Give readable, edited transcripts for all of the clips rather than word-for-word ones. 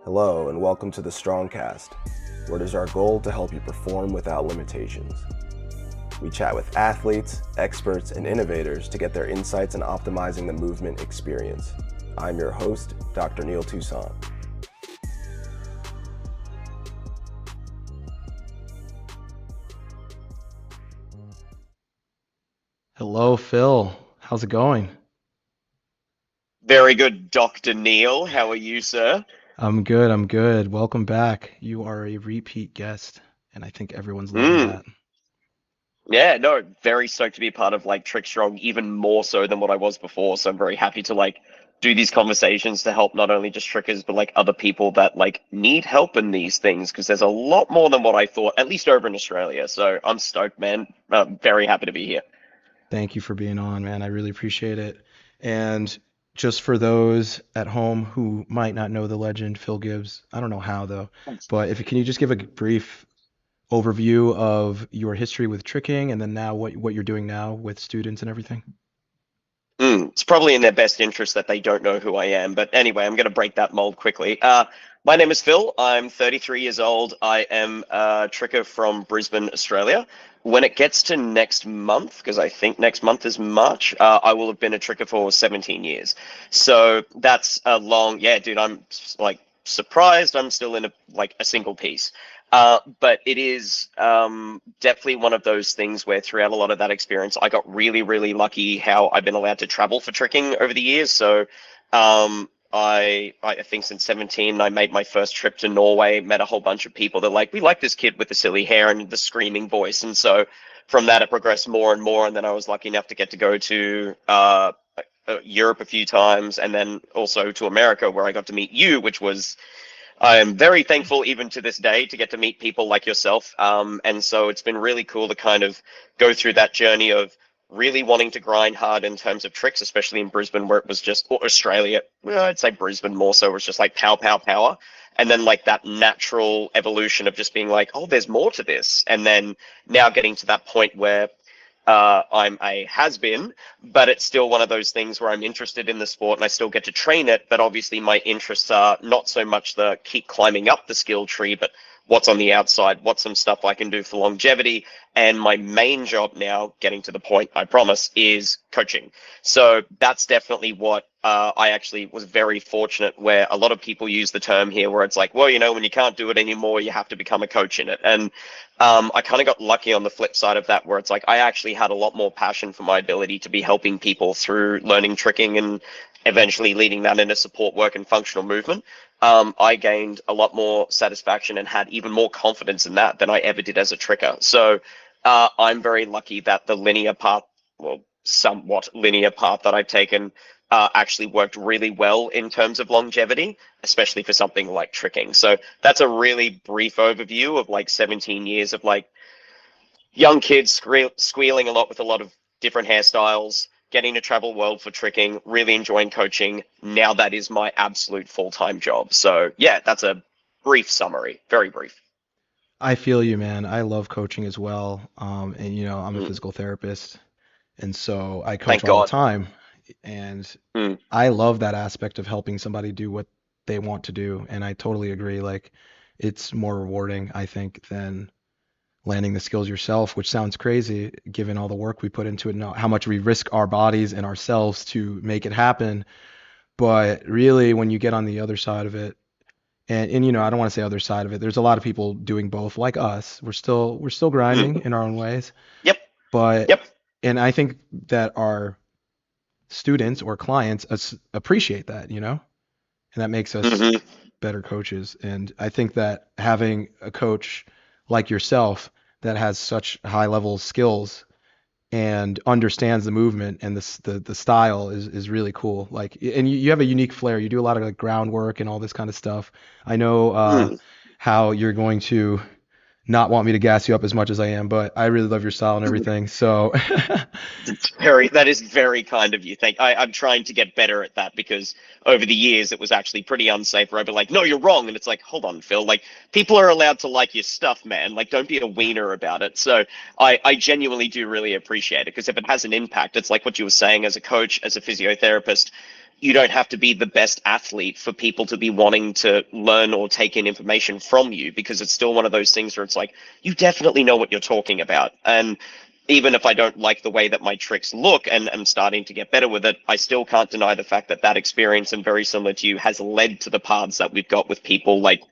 Hello and welcome to the StrongCast, where it is our goal to help you perform without limitations. We chat with athletes, experts, and innovators to get their insights in optimizing the movement experience. I'm your host, Dr. Neil Toussaint. Hello, Phil. How's it going? Very good, Dr. Neil. How are you, sir? I'm good. I'm good. Welcome back. You are a repeat guest, and I think everyone's loving Mm. that. Yeah, no, very stoked to be a part of TrickStrong, even more so than what I was before. So I'm very happy to do these conversations to help not only just trickers, but other people that need help in these things, because there's a lot more than what I thought, at least over in Australia. So I'm stoked, man. Very happy to be here. Thank you for being on, man. I really appreciate it. And just for those at home who might not know the legend, Phil Gibbs, I don't know how though, but if can you just give a brief overview of your history with tricking and then now what you're doing now with students and everything? It's probably in their best interest that they don't know who I am. But anyway, I'm going to break that mold quickly. My name is Phil. I'm 33 years old. I am a tricker from Brisbane, Australia. When it gets to next month, because I think next month is March, I will have been a tricker for 17 years. So that's a long, yeah, dude, I'm surprised I'm still in a single piece. But it is definitely one of those things where throughout a lot of that experience, I got really, really lucky how I've been allowed to travel for tricking over the years. So I think since 17, I made my first trip to Norway, met a whole bunch of people that we like this kid with the silly hair and the screaming voice. And so from that, it progressed more and more. And then I was lucky enough to get to go to Europe a few times, and then also to America, where I got to meet you, which was I am very thankful even to this day to get to meet people like yourself. And so it's been really cool to kind of go through that journey of really wanting to grind hard in terms of tricks, especially in Brisbane where it was just, or Australia, well, I'd say Brisbane more so, it was just pow, pow, power. And then that natural evolution of just being oh, there's more to this. And then now getting to that point where I'm a has been, but it's still one of those things where I'm interested in the sport and I still get to train it. But obviously, my interests are not so much the keep climbing up the skill tree, but what's on the outside, what's some stuff I can do for longevity. And my main job now, getting to the point, I promise, is coaching. So that's definitely what I actually was very fortunate where a lot of people use the term here where it's well, when you can't do it anymore, you have to become a coach in it. And I kind of got lucky on the flip side of that, where it's I actually had a lot more passion for my ability to be helping people through learning tricking and eventually leading that into support work and functional movement. I gained a lot more satisfaction and had even more confidence in that than I ever did as a tricker. So I'm very lucky that the linear path, well, somewhat linear path that I've taken actually worked really well in terms of longevity, especially for something like tricking. So that's a really brief overview of 17 years of young kids squealing a lot with a lot of different hairstyles, getting to travel world for tricking, really enjoying coaching. Now that is my absolute full-time job. So yeah, that's a brief summary, very brief. I feel you, man. I love coaching as well. And I'm a Mm, physical therapist, and so I coach thank all the God. time. And Mm, I love that aspect of helping somebody do what they want to do. And I totally agree. It's more rewarding, I think, than landing the skills yourself, which sounds crazy given all the work we put into it and how much we risk our bodies and ourselves to make it happen. But really, when you get on the other side of it, and I don't want to say other side of it, there's a lot of people doing both like us. We're still grinding mm. in our own ways, Yep, but yep. and I think that our students or clients appreciate that, and that makes us Hmm. better coaches. And I think that having a coach like yourself that has such high level skills and understands the movement and the style is really cool. And you have a unique flair. You do a lot of groundwork and all this kind of stuff. I know Mm. how you're going to not want me to gas you up as much as I am, but I really love your style and everything. So That is very kind of you. I'm trying to get better at that because over the years it was actually pretty unsafe where I'd be no, you're wrong. And it's hold on, Phil. People are allowed to like your stuff, man. Don't be a wiener about it. So I genuinely do really appreciate it because if it has an impact, it's like what you were saying as a coach, as a physiotherapist. you don't have to be the best athlete for people to be wanting to learn or take in information from you, because it's still one of those things where it's like, you definitely know what you're talking about. And even if I don't like the way that my tricks look and I'm starting to get better with it, I still can't deny the fact that that experience, and very similar to you, has led to the paths that we've got with people like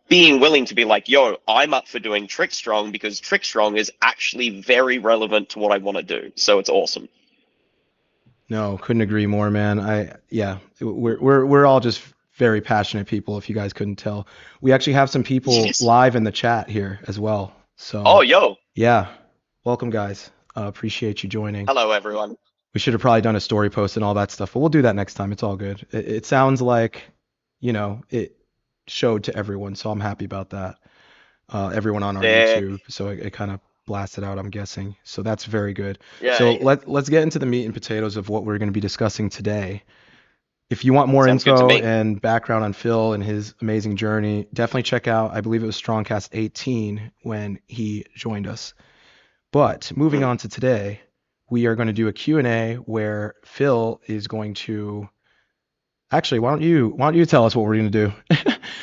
being willing to be like, yo, I'm up for doing TrickStrong because TrickStrong is actually very relevant to what I want to do. So it's awesome. No, couldn't agree more, man. We're all just very passionate people, if you guys couldn't tell. We actually have some people Yes. live in the chat here as well. So Oh, yo. yeah, welcome guys. Appreciate you joining. Hello, everyone. We should have probably done a story post and all that stuff, but we'll do that next time. It's all good. It sounds like, it showed to everyone, so I'm happy about that. Everyone on our Yeah. YouTube, so it kind of blasted out, I'm guessing. So that's very good. Yeah. So let's get into the meat and potatoes of what we're going to be discussing today. If you want more Sounds good to info me. and background on Phil and his amazing journey, definitely check out, I believe it was StrongCast 18 when he joined us. But moving on to today, we are going to do a Q&A where Phil is going to actually, why don't you tell us what we're going to do?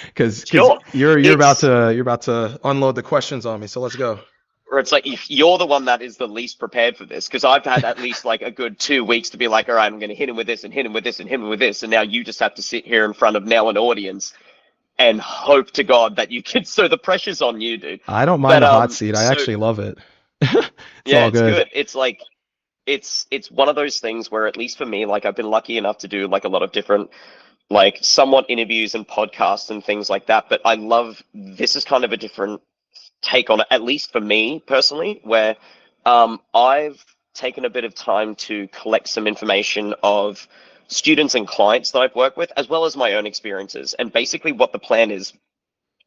Because Sure. you're about to unload the questions on me. So let's go. Or it's like, if you're the one that is the least prepared for this, because I've had at least like a good 2 weeks to be like, all right, I'm going to hit him with this and hit him with this and hit him with this. And now you just have to sit here in front of now an audience and hope to God that you can. So the pressure's on you, dude. I don't mind But, the hot seat. I so- actually love it. It's Yeah, all it's good. good. It's like, it's one of those things where, at least for me, like, I've been lucky enough to do like a lot of different, like, somewhat interviews and podcasts and things like that. But I love, this is kind of a different take on it, at least for me personally, where I've taken a bit of time to collect some information of students and clients that I've worked with, as well as my own experiences. And basically what the plan is,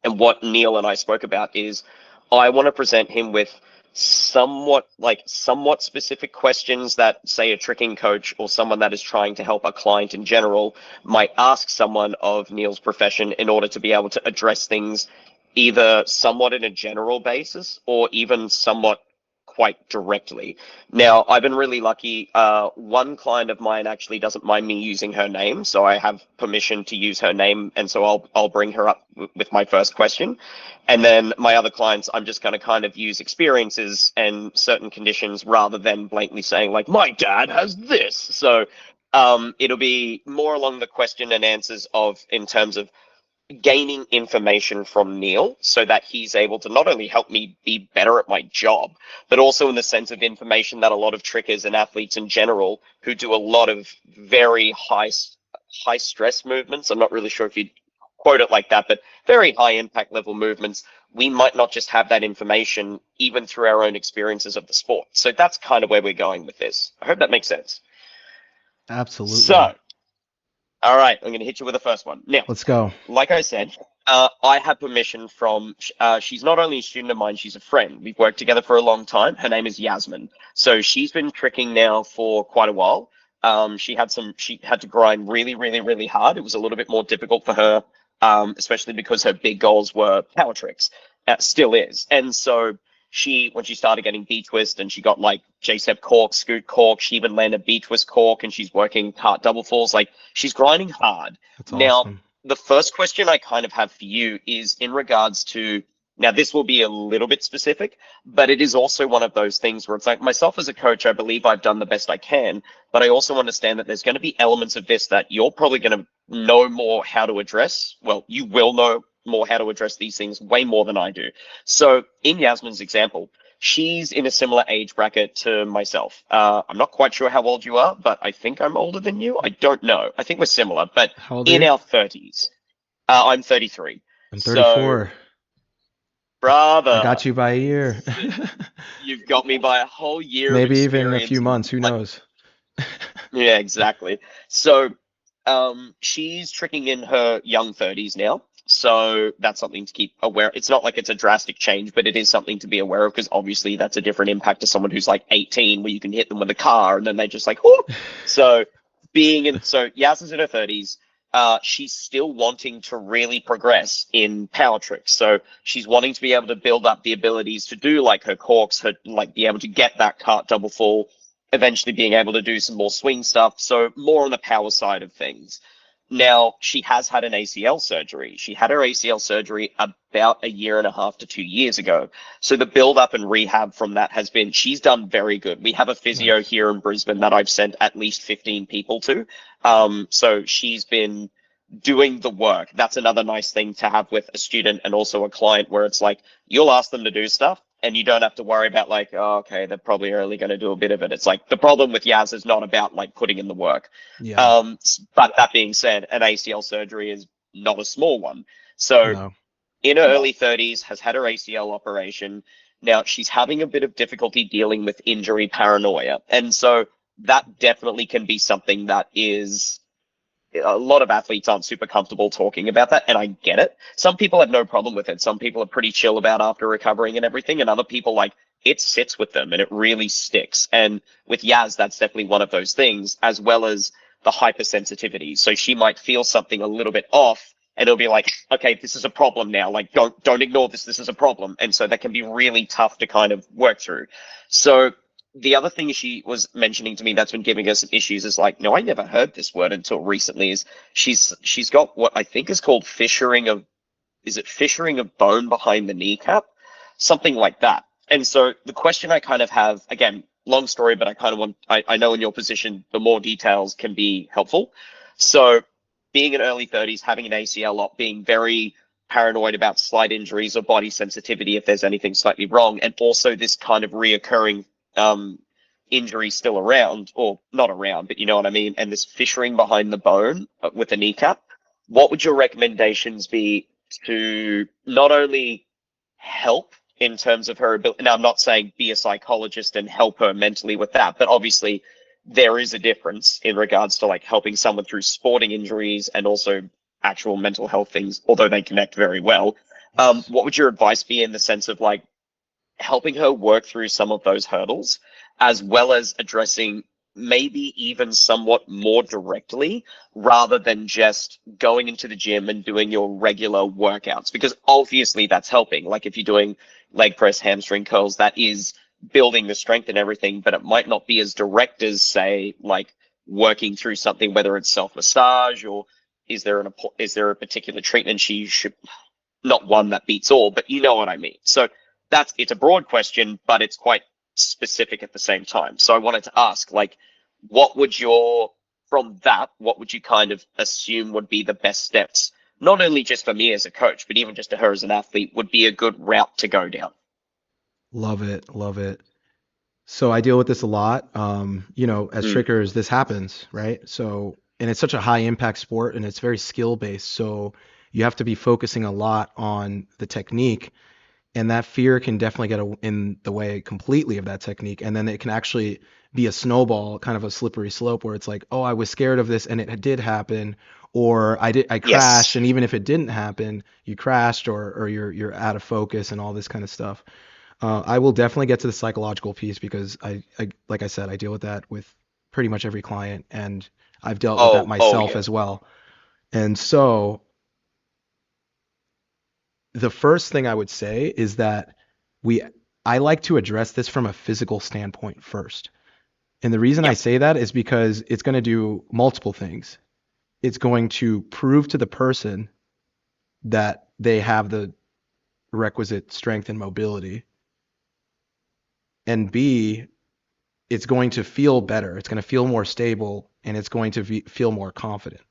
and what Neil and I spoke about, is I want to present him with somewhat specific questions that, say, a tricking coach or someone that is trying to help a client in general might ask someone of Neil's profession, in order to be able to address things either somewhat in a general basis or even somewhat quite directly. Now, I've been really lucky. One client of mine actually doesn't mind me using her name, so I have permission to use her name, and so I'll bring her up with my first question. And then my other clients, I'm just going to kind of use experiences and certain conditions, rather than blatantly saying like, my dad has this. So it'll be more along the question and answers of, in terms of gaining information from Neil, so that he's able to not only help me be better at my job, but also in the sense of information that a lot of trickers and athletes in general, who do a lot of very high stress movements, I'm not really sure if you'd quote it like that, but very high impact level movements, we might not just have that information even through our own experiences of the sport. So that's kind of where we're going with this. I hope that makes sense. Absolutely. So, all right, I'm going to hit you with the first one. Now, Let's go. like I said, I have permission from, she's not only a student of mine, she's a friend. We've worked together for a long time. Her name is Yasmin. So she's been tricking now for quite a while. She had to grind really, really, really hard. It was a little bit more difficult for her, especially because her big goals were power tricks. Still is. And so when she started getting B-twist, and she got like J-step cork, scoot cork, she even landed B-twist cork, and she's working cart double falls. Like, she's grinding hard. That's Now, awesome. the first question I kind of have for you is in regards to, now this will be a little bit specific, but it is also one of those things where it's like, myself as a coach, I believe I've done the best I can, but I also understand that there's going to be elements of this that you're probably going to know more how to address. Well, you will know more how to address these things way more than I do. So in Yasmin's example, she's in a similar age bracket to myself. I'm not quite sure how old you are, but I think I'm older than you. I don't know. I think we're similar, but How old are in you? our 30s. I'm 33. I'm So, 34. brother, I got you by a year. you've got me by a whole year. Maybe of even a few experience. months. Who Like, knows? yeah, exactly. So she's tricking in her young 30s now. So that's something to keep aware. It's not like it's a drastic change, but it is something to be aware of, because obviously that's a different impact to someone who's like 18, where you can hit them with a car and then they just like, whoop. So Yas is in her 30s. She's still wanting to really progress in power tricks. So she's wanting to be able to build up the abilities to do like her corks, her, like, be able to get that cart double fall, eventually being able to do some more swing stuff. So more on the power side of things. Now, she has had an ACL surgery. She had her ACL surgery about a year and a half to 2 years ago. So the build up and rehab from that has been, she's done very good. We have a physio Nice. here in Brisbane that I've sent at least 15 people to. So she's been doing the work. That's another nice thing to have with a student and also a client where it's like, you'll ask them to do stuff and you don't have to worry about like, oh, okay, they're probably only going to do a bit of it. It's like the problem with Yaz is not about like putting in the work. Yeah. But that being said, an ACL surgery is not a small one. So No. in her early 30s, has had her ACL operation. Now she's having a bit of difficulty dealing with injury paranoia. And so that definitely can be something that is, a lot of athletes aren't super comfortable talking about that, and I get it. Some people have no problem with it. Some people are pretty chill about after recovering and everything, and other people, like, it sits with them and it really sticks. And with Yaz, that's definitely one of those things, as well as the hypersensitivity. So she might feel something a little bit off, and it'll be like, okay, this is a problem now. Like, don't ignore this. This is a problem. And so that can be really tough to kind of work through. So the other thing she was mentioning to me that's been giving her some issues is like, no, I never heard this word until recently, is she's got what I think is called fissuring of bone behind the kneecap? Something like that. And so the question I kind of have, again, long story, but I kind of want, I know in your position, the more details can be helpful. So being in early 30s, having an ACL op, being very paranoid about slight injuries or body sensitivity if there's anything slightly wrong, and also this kind of reoccurring injury still around, or not around, but you know what I mean, and this fissuring behind the bone with the kneecap, what would your recommendations be to not only help in terms of her ability? Now, I'm not saying be a psychologist and help her mentally with that, but obviously there is a difference in regards to like helping someone through sporting injuries and also actual mental health things, although they connect very well. Yes. What would your advice be in the sense of like helping her work through some of those hurdles, as well as addressing maybe even somewhat more directly rather than just going into the gym and doing your regular workouts? Because obviously that's helping. Like if you're doing leg press, hamstring curls, that is building the strength and everything, but it might not be as direct as, say, like working through something, whether it's self-massage or is there a particular treatment she should, not one that beats all, but you know what I mean. So it's a broad question, but it's quite specific at the same time. So I wanted to ask, like, what would you kind of assume would be the best steps, not only just for me as a coach, but even just to her as an athlete, would be a good route to go down? Love it. Love it. So I deal with this a lot. As Mm. trickers, this happens, right? So, and it's such a high impact sport and it's very skill based. So you have to be focusing a lot on the technique, and that fear can definitely get in the way completely of that technique. And then it can actually be a snowball, kind of a slippery slope where it's like, oh, I was scared of this and it did happen, or I crashed, Yes. and even if it didn't happen, you crashed, or you're out of focus and all this kind of stuff. I will definitely get to the psychological piece because like I said, I deal with that with pretty much every client, and I've dealt with that Oh myself yeah. as well. And so the first thing I would say is that we I like to address this from a physical standpoint first. And the reason I Yep. say that is because it's going to do multiple things. It's going to prove to the person that they have the requisite strength and mobility. And B, it's going to feel better. It's going to feel more stable, and it's going to feel more confident.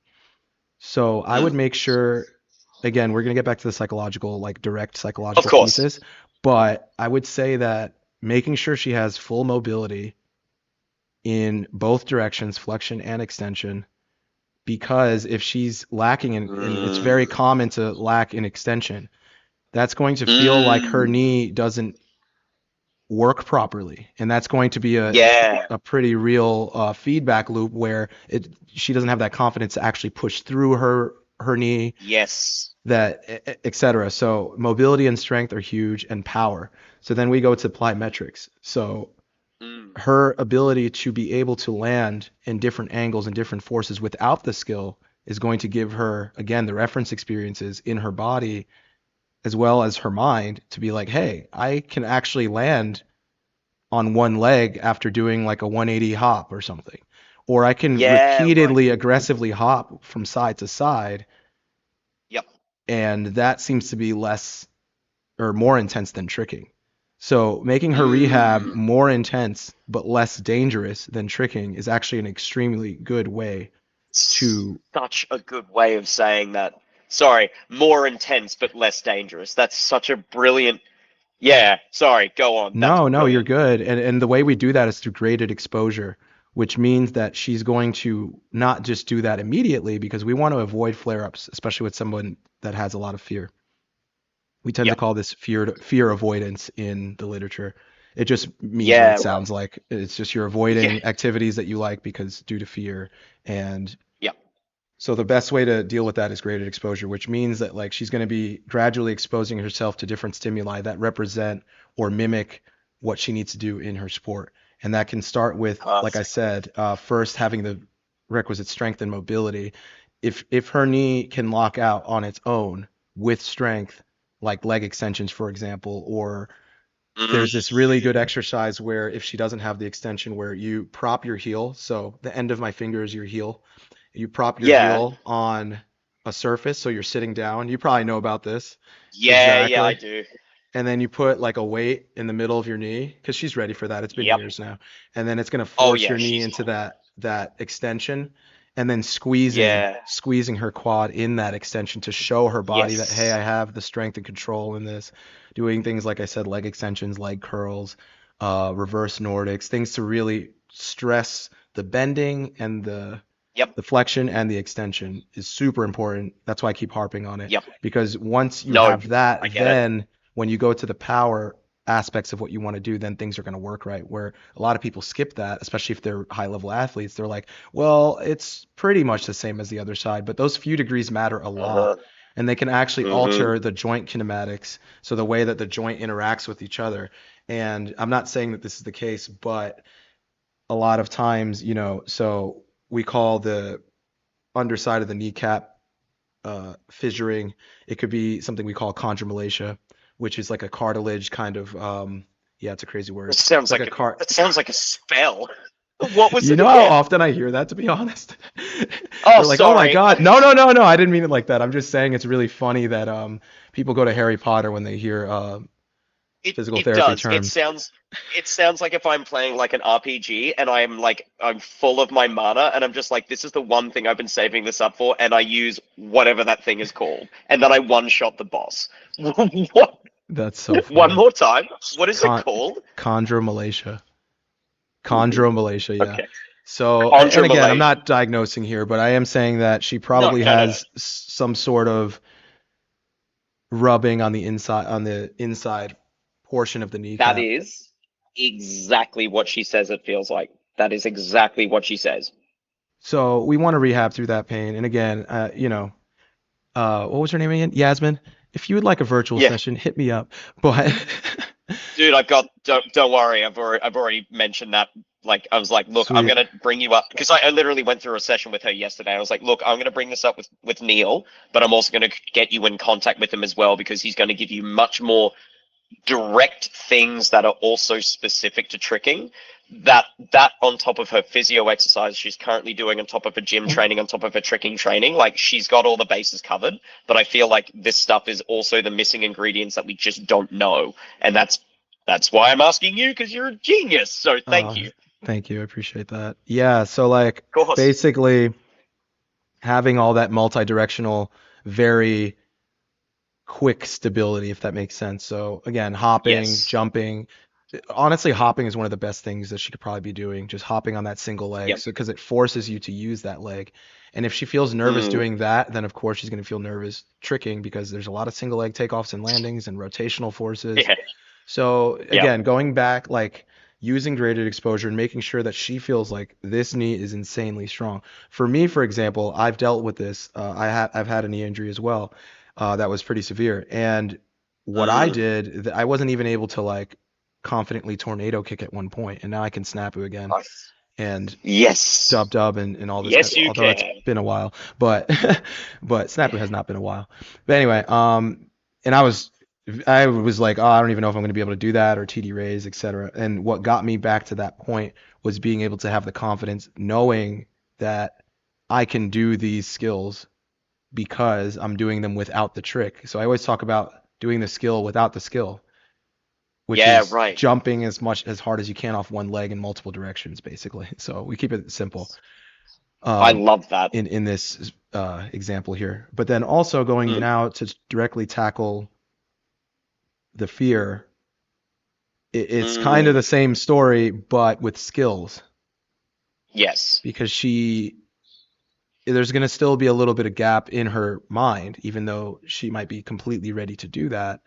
So I would Mm. make sure, again, we're going to get back to the psychological, like direct Of psychological course. pieces, but I would say that making sure she has full mobility in both directions, flexion and extension, because if she's lacking and it's very Mm. common to lack in extension, that's going to feel like her Mm. knee doesn't work properly, and that's going to be Yeah. a pretty real feedback loop where she doesn't have that confidence to actually push through her knee, Yes. that etc. So mobility and strength are huge, and power. So then we go to plyometrics. So Mm. her ability to be able to land in different angles and different forces without the skill is going to give her, again, the reference experiences in her body as well as her mind to be like, hey, I can actually land on one leg after doing like a 180 hop or something. Or I can Yeah, right. repeatedly aggressively hop from side to side, Yep. and that seems to be less or more intense than tricking. So making her rehab Mm, more intense but less dangerous than tricking is actually an extremely good way to. such a good way of saying that. Sorry, more intense but less dangerous. That's such a brilliant. Yeah, sorry, go on. That's No, no, you're brilliant. good. And the way we do that is through graded exposure, which means that she's going to not just do that immediately because we want to avoid flare-ups, especially with someone that has a lot of fear. We tend to Yep. call this fear avoidance in the literature. It just means what it Yeah, well, sounds like. It's just you're yeah. avoiding activities that you like because due to fear. And Yep. so the best way to deal with that is graded exposure, which means that like she's going to be gradually exposing herself to different stimuli that represent or mimic what she needs to do in her sport. And that can start with, like I Perfect. said, first having the requisite strength and mobility. If her knee can lock out on its own with strength, like leg extensions, for example, or Mm, there's this really good exercise where if she doesn't have the extension, where you prop your heel, so the end of my finger is your heel, you prop your yeah. heel on a surface, so you're sitting down. You probably know about this. Yeah, yeah, I Exactly. do. And then you put like a weight in the middle of your knee because she's ready for that. It's been Yep. years now. And then it's going to Oh, force yeah, your knee she's. into that extension and then squeezing her quad in that extension to show her body that, hey, I Yes. have the strength and control in this. Doing things like I said, leg extensions, leg curls, reverse Nordics, things to really stress the bending and Yep. the flexion and the extension is super important. That's why I keep harping on it. Yep. Because once you No, have that, I get it. then when you go to the power aspects of what you want to do, then things are going to work right. Where a lot of people skip that, especially if they're high level athletes. They're like, well, it's pretty much the same as the other side, but those few degrees matter a lot. Uh-huh. And they can actually Mm-hmm. alter the joint kinematics, so the way that the joint interacts with each other. And I'm not saying that this is the case, but a lot of times, so we call the underside of the kneecap fissuring. It could be something we call chondromalacia, which is like a cartilage kind of yeah, it's a crazy It word. It's sounds like like a car. that sounds like a spell. What was You it know how again? often I hear that, to be honest? Oh, You're like, oh my sorry. God. No, no, no, no. I didn't mean it like that. I'm just saying it's really funny that people go to Harry Potter when they hear It physical it therapy does. terms. It sounds like if I'm playing like an RPG and I'm full of my mana and I'm just like, this is the one thing I've been saving this up for, and I use whatever that thing is called, and then I one shot the boss. What? That's so One funny. more time. What is it Con called? chondromalacia. Ooh, Chondromalacia, yeah. okay. So, and Contra again, I'm Malaysia. not diagnosing here, but I am saying that she No, probably no, no, no. has some sort of rubbing on the inside portion of the That kneecap. is exactly what she says it feels like. That is exactly what she says. So we want to rehab through that pain. And again, what was her name again? Yasmin. If you would like a virtual Yeah. session, hit me up. But Dude, don't worry. I've already mentioned that. Like, I was like, look, I'm sweet. gonna bring you up because I literally went through a session with her yesterday. I was like, look, I'm gonna bring this up with Neil, but I'm also gonna get you in contact with him as well because he's gonna give you much more direct things that are also specific to tricking. That on top of her physio exercise she's currently doing, on top of her gym training, on top of her tricking training, like she's got all the bases covered. But I feel like this stuff is also the missing ingredients that we just don't know, and that's why I'm asking you because you're a genius. So thank Uh, you. Thank you. I appreciate that. Yeah. So like Of course. basically having all that multi-directional, very quick stability, if that makes sense. So again, hopping, Yes. jumping. Honestly, hopping is one of the best things that she could probably be doing, just hopping on that single leg. Yep. So because it forces you to use that leg. And if she feels nervous Mm. doing that, then of course she's going to feel nervous tricking because there's a lot of single leg takeoffs and landings and rotational forces. Yeah. So Yep. again, going back, like using graded exposure and making sure that she feels like this knee is insanely strong. For me, for example, I've dealt with this. I've had a knee injury as well, that was pretty severe. And what I Mm. did, I wasn't even able to like confidently tornado kick at one point, and now I can snapu again. Nice. And Yes. dub and all this kind Yes, of, you although it's can. been a while, but but snapu has not been a while. But anyway, and I was I was like, oh, I don't even know if I'm going to be able to do that or TD raise, etc. And what got me back to that point was being able to have the confidence, knowing that I can do these skills because I'm doing them without the trick. So I always talk about doing the skill without the skill, which Yeah, is right. jumping as hard as you can off one leg in multiple directions, basically. So we keep it simple. I Um, love that. in this example here, but then also going Mm, now to directly tackle the fear. It's kind of mm, the same story, but with skills, yes. because there's going to still be a little bit of gap in her mind, even though she might be completely ready to do that.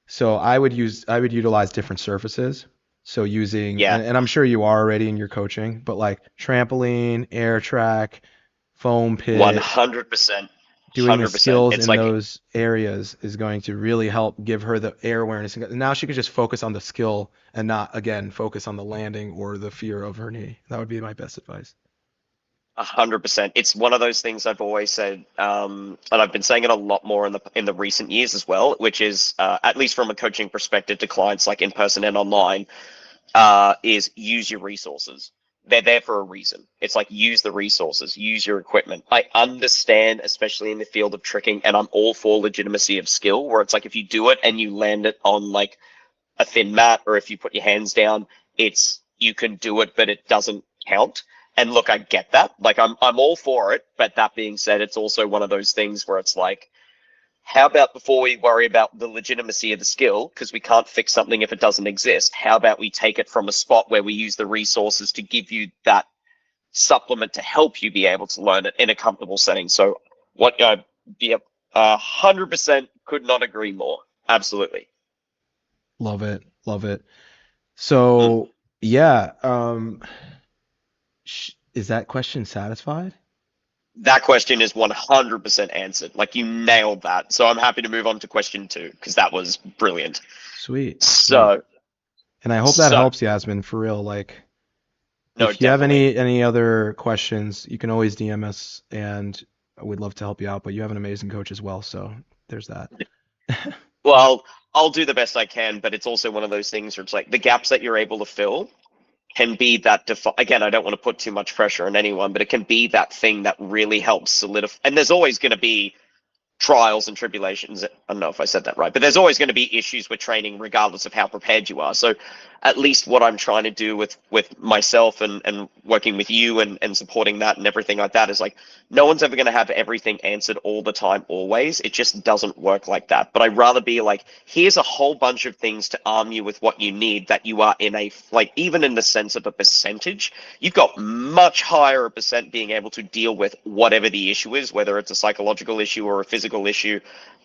So I would utilize different surfaces. So using, Yeah. and I'm sure you are already in your coaching, but like trampoline, air track, foam pit, 100%. doing the 100%. skills It's in like those areas is going to really help give her the air awareness. And now she can just focus on the skill and not, again, focus on the landing or the fear of her knee. That would be my best advice. 100%. It's one of those things I've always said, and I've been saying it a lot more in the recent years as well, which is at least from a coaching perspective to clients like in person and online, is use your resources. They're there for a reason. It's like use the resources, use your equipment. I understand, especially in the field of tricking, and I'm all for legitimacy of skill, where it's like if you do it and you land it on like a thin mat, or if you put your hands down, it's you can do it, but it doesn't count. And look, I get that. Like I'm all for it. But that being said, it's also one of those things where it's like, how about before we worry about the legitimacy of the skill, because we can't fix something if it doesn't exist, how about we take it from a spot where we use the resources to give you that supplement to help you be able to learn it in a comfortable setting. So what yeah, 100% could not agree more. Absolutely. Love it. Love it. Mm. So, yeah, is that question satisfied? That question is 100% answered. Like you nailed that. So I'm happy to move on to question two because that was brilliant. Sweet. Sweet. So, And I hope that so helps, Yasmin, for real. Like, no, if you have definitely. any other questions, you can always DM us, and we'd love to help you out. But you have an amazing coach as well, so there's that. Well, I'll do the best I can, but it's also one of those things where it's like the gaps that you're able to fill can be that again, I don't want to put too much pressure on anyone, but it can be that thing that really helps solidify. And there's always going to be trials and tribulations. I don't know if I said that right, but there's always going to be issues with training, regardless of how prepared you are. So, at least what I'm trying to do with myself and working with you and supporting that and everything like that is like, no one's ever going to have everything answered all the time, always. It just doesn't work like that. But I'd rather be like, here's a whole bunch of things to arm you with what you need, that you are in a like, even in the sense of a percentage, you've got much higher a percent being able to deal with whatever the issue is, whether it's a psychological issue or a physical issue,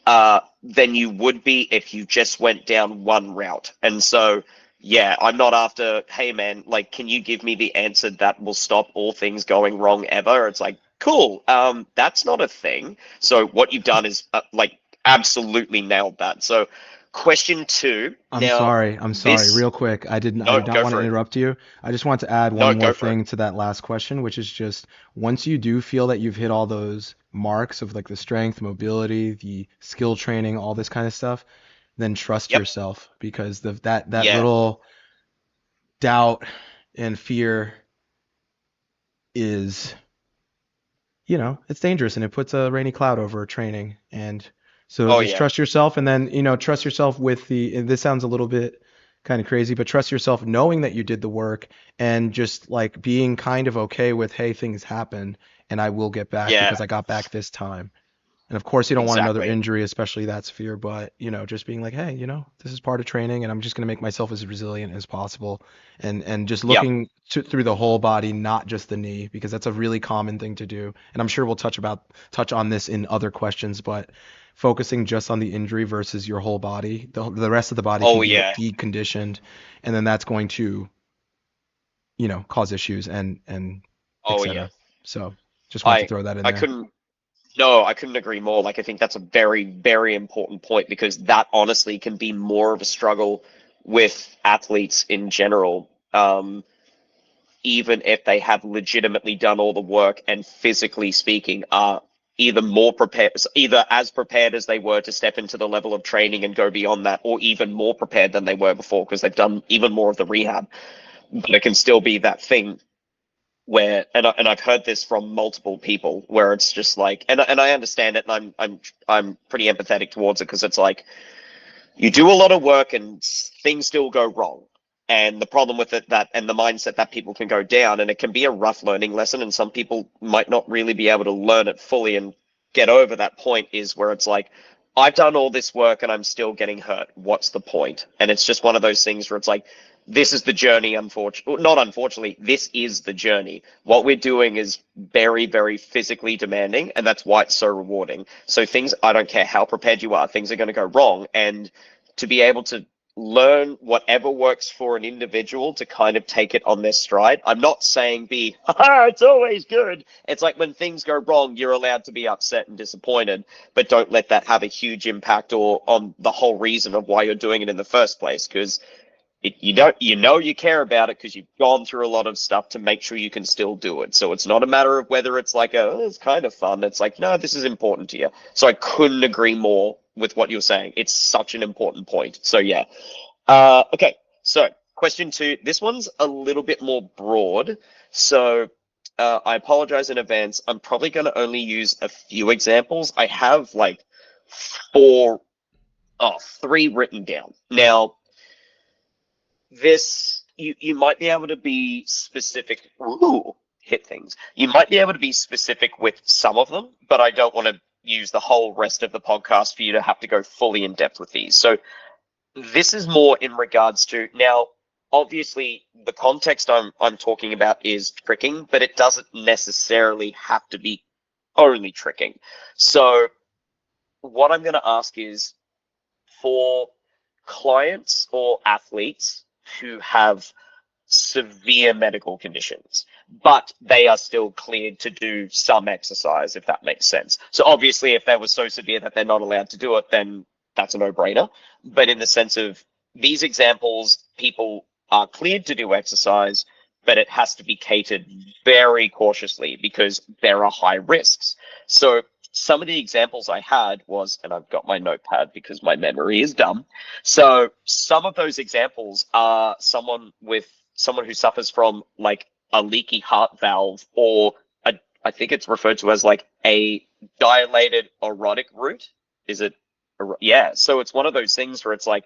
than you would be if you just went down one route. And so, yeah, I'm not after, hey man, like, can you give me the answer that will stop all things going wrong ever? It's like, cool, that's not a thing. So what you've done is like absolutely nailed that. So question two, I'm now sorry. I'm sorry. this, Real quick, I no, did not go want to for it. interrupt you. I just want to add one No, more go for it. thing to that last question, which is just once you do feel that you've hit all those marks of like the strength, mobility, the skill training, all this kind of stuff, then trust Yep. yourself, because that Yeah. little doubt and fear is, it's dangerous, and it puts a rainy cloud over training. And so Oh just yeah. trust yourself, and then, trust yourself with and this sounds a little bit kind of crazy, but trust yourself knowing that you did the work, and just like being kind of okay with, hey, things happen and I will get back Yeah. because I got back this time. And of course, you don't want another Exactly. injury, especially that severe, but, just being like, hey, this is part of training, and I'm just going to make myself as resilient as possible. And just Yep. looking through the whole body, not just the knee, because that's a really common thing to do. And I'm sure we'll touch on this in other questions, but focusing just on the injury versus your whole body, the rest of the body can Oh get yeah. deconditioned, and then that's going to, cause issues and Oh yeah. etc. So just want to I throw that in I there. couldn't No, I couldn't agree more. Like, I think that's a very, very important point because that honestly can be more of a struggle with athletes in general, even if they have legitimately done all the work and physically speaking are either more prepared, either as prepared as they were to step into the level of training and go beyond that, or even more prepared than they were before because they've done even more of the rehab. But it can still be that thing where, and I've heard this from multiple people, where it's just like, and I understand it, and I'm pretty empathetic towards it because it's like you do a lot of work and things still go wrong. And the problem with it, that and the mindset that people can go down, and it can be a rough learning lesson, and some people might not really be able to learn it fully and get over that point, is where it's like, I've done all this work and I'm still getting hurt. What's the point? And it's just one of those things where it's like, this is the journey, unfortunately. Not unfortunately, this is the journey. What we're doing is very, very physically demanding, and that's why it's so rewarding. So things, I don't care how prepared you are, things are going to go wrong. And to be able to learn whatever works for an individual to kind of take it on their stride. I'm not saying be, haha, it's always good. It's like when things go wrong, you're allowed to be upset and disappointed, but don't let that have a huge impact or on the whole reason of why you're doing it in the first place. Because you care about it because you've gone through a lot of stuff to make sure you can still do it. So it's not a matter of whether it's like it's kind of fun. It's like, no, this is important to you. So I couldn't agree more with what you're saying. It's such an important point. So yeah. Okay. So question 2. This one's a little bit more broad. So I apologize in advance. I'm probably going to only use a few examples. I have like 3 written down. Now, this, you might be able to be specific. Ooh, hit things. You might be able to be specific with some of them, but I don't want to use the whole rest of the podcast for you to have to go fully in depth with these. So this is more in regards to, now, obviously the context I'm talking about is tricking, but it doesn't necessarily have to be only tricking. So what I'm going to ask is, for clients or athletes who have severe medical conditions, but they are still cleared to do some exercise, if that makes sense. So obviously, if they were so severe that they're not allowed to do it, then that's a no-brainer. But in the sense of these examples, people are cleared to do exercise, but it has to be catered very cautiously because there are high risks. So some of the examples I had was, and I've got my notepad because my memory is dumb. So some of those examples are someone who suffers from like a leaky heart valve, or I think it's referred to as like a dilated aortic root. Is it? Yeah. So it's one of those things where it's like,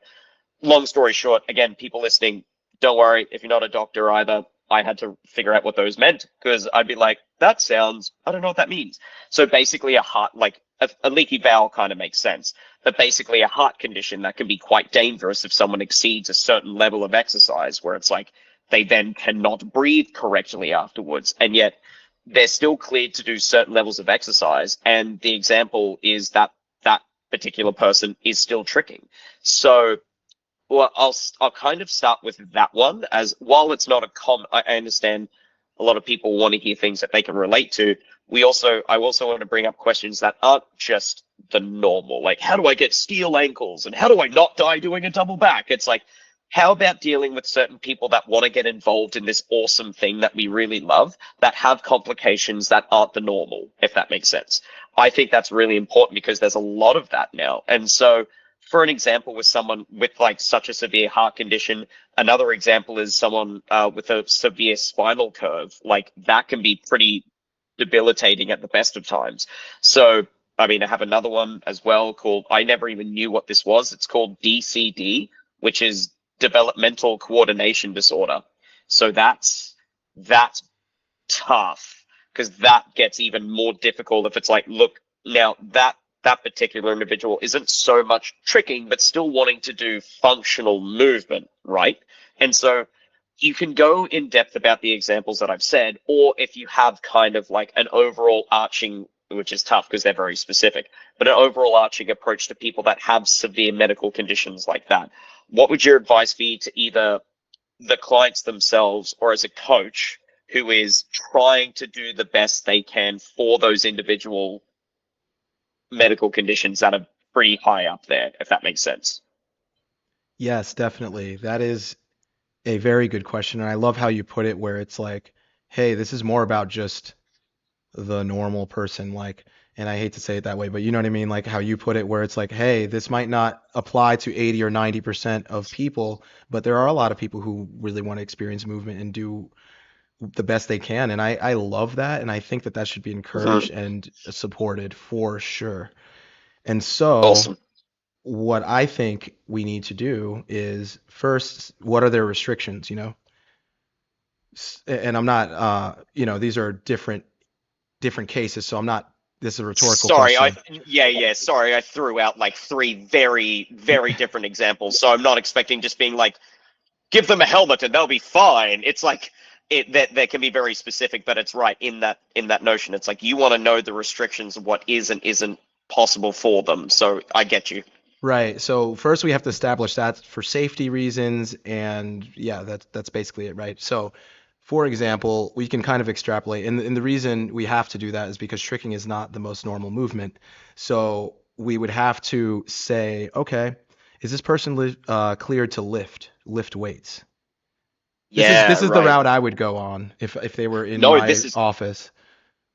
long story short, again, people listening, don't worry if you're not a doctor either. I had to figure out what those meant because I'd be like, that sounds, I don't know what that means. So basically a heart, like a leaky valve kind of makes sense, but basically a heart condition that can be quite dangerous if someone exceeds a certain level of exercise, where it's like they then cannot breathe correctly afterwards. And yet they're still cleared to do certain levels of exercise. And the example is that that particular person is still tricking. So, well, I'll kind of start with that one, as while it's not I understand a lot of people want to hear things that they can relate to. I also want to bring up questions that aren't just the normal, like how do I get steel ankles and how do I not die doing a double back? It's like, how about dealing with certain people that want to get involved in this awesome thing that we really love, that have complications that aren't the normal, if that makes sense. I think that's really important because there's a lot of that now. And so, for an example, with someone with like such a severe heart condition, another example is someone with a severe spinal curve. Like that can be pretty debilitating at the best of times. So, I mean, I have another one as well called, I never even knew what this was. It's called DCD, which is developmental coordination disorder. So that's tough, because that gets even more difficult if it's like, look, now that particular individual isn't so much tricking, but still wanting to do functional movement, right? And so you can go in depth about the examples that I've said, or if you have kind of like an overall arching, which is tough because they're very specific, but an overall arching approach to people that have severe medical conditions like that. What would your advice be to either the clients themselves or as a coach who is trying to do the best they can for those individual medical conditions that are pretty high up there, if that makes sense? Yes, definitely. That is a very good question. And I love how you put it, where it's like, hey, this is more about just the normal person, like, and I hate to say it that way, but you know what I mean, like how you put it, where it's like, hey, this might not apply to 80 or 90% of people, but there are a lot of people who really want to experience movement and do the best they can. And I love that. And I think that that should be Mhm. encouraged and supported for sure. And so Awesome. what I think we need to do is first, what are their restrictions, you know? And I'm not, these are different cases. So I'm not, this is a rhetorical Sorry, question. sorry, I threw out like three very, very different examples. So I'm not expecting just being like, give them a helmet and they'll be fine. It's like that can be very specific, but it's right in that notion. It's like you want to know the restrictions of what is and isn't possible for them. So I get you. Right. So first we have to establish that for safety reasons, and yeah, that's basically it, right? So, for example, we can kind of extrapolate, and the reason we have to do that is because tricking is not the most normal movement. So we would have to say, okay, is this person cleared to lift weights? This Yeah, is the right. route I would go on if they were in No, my office.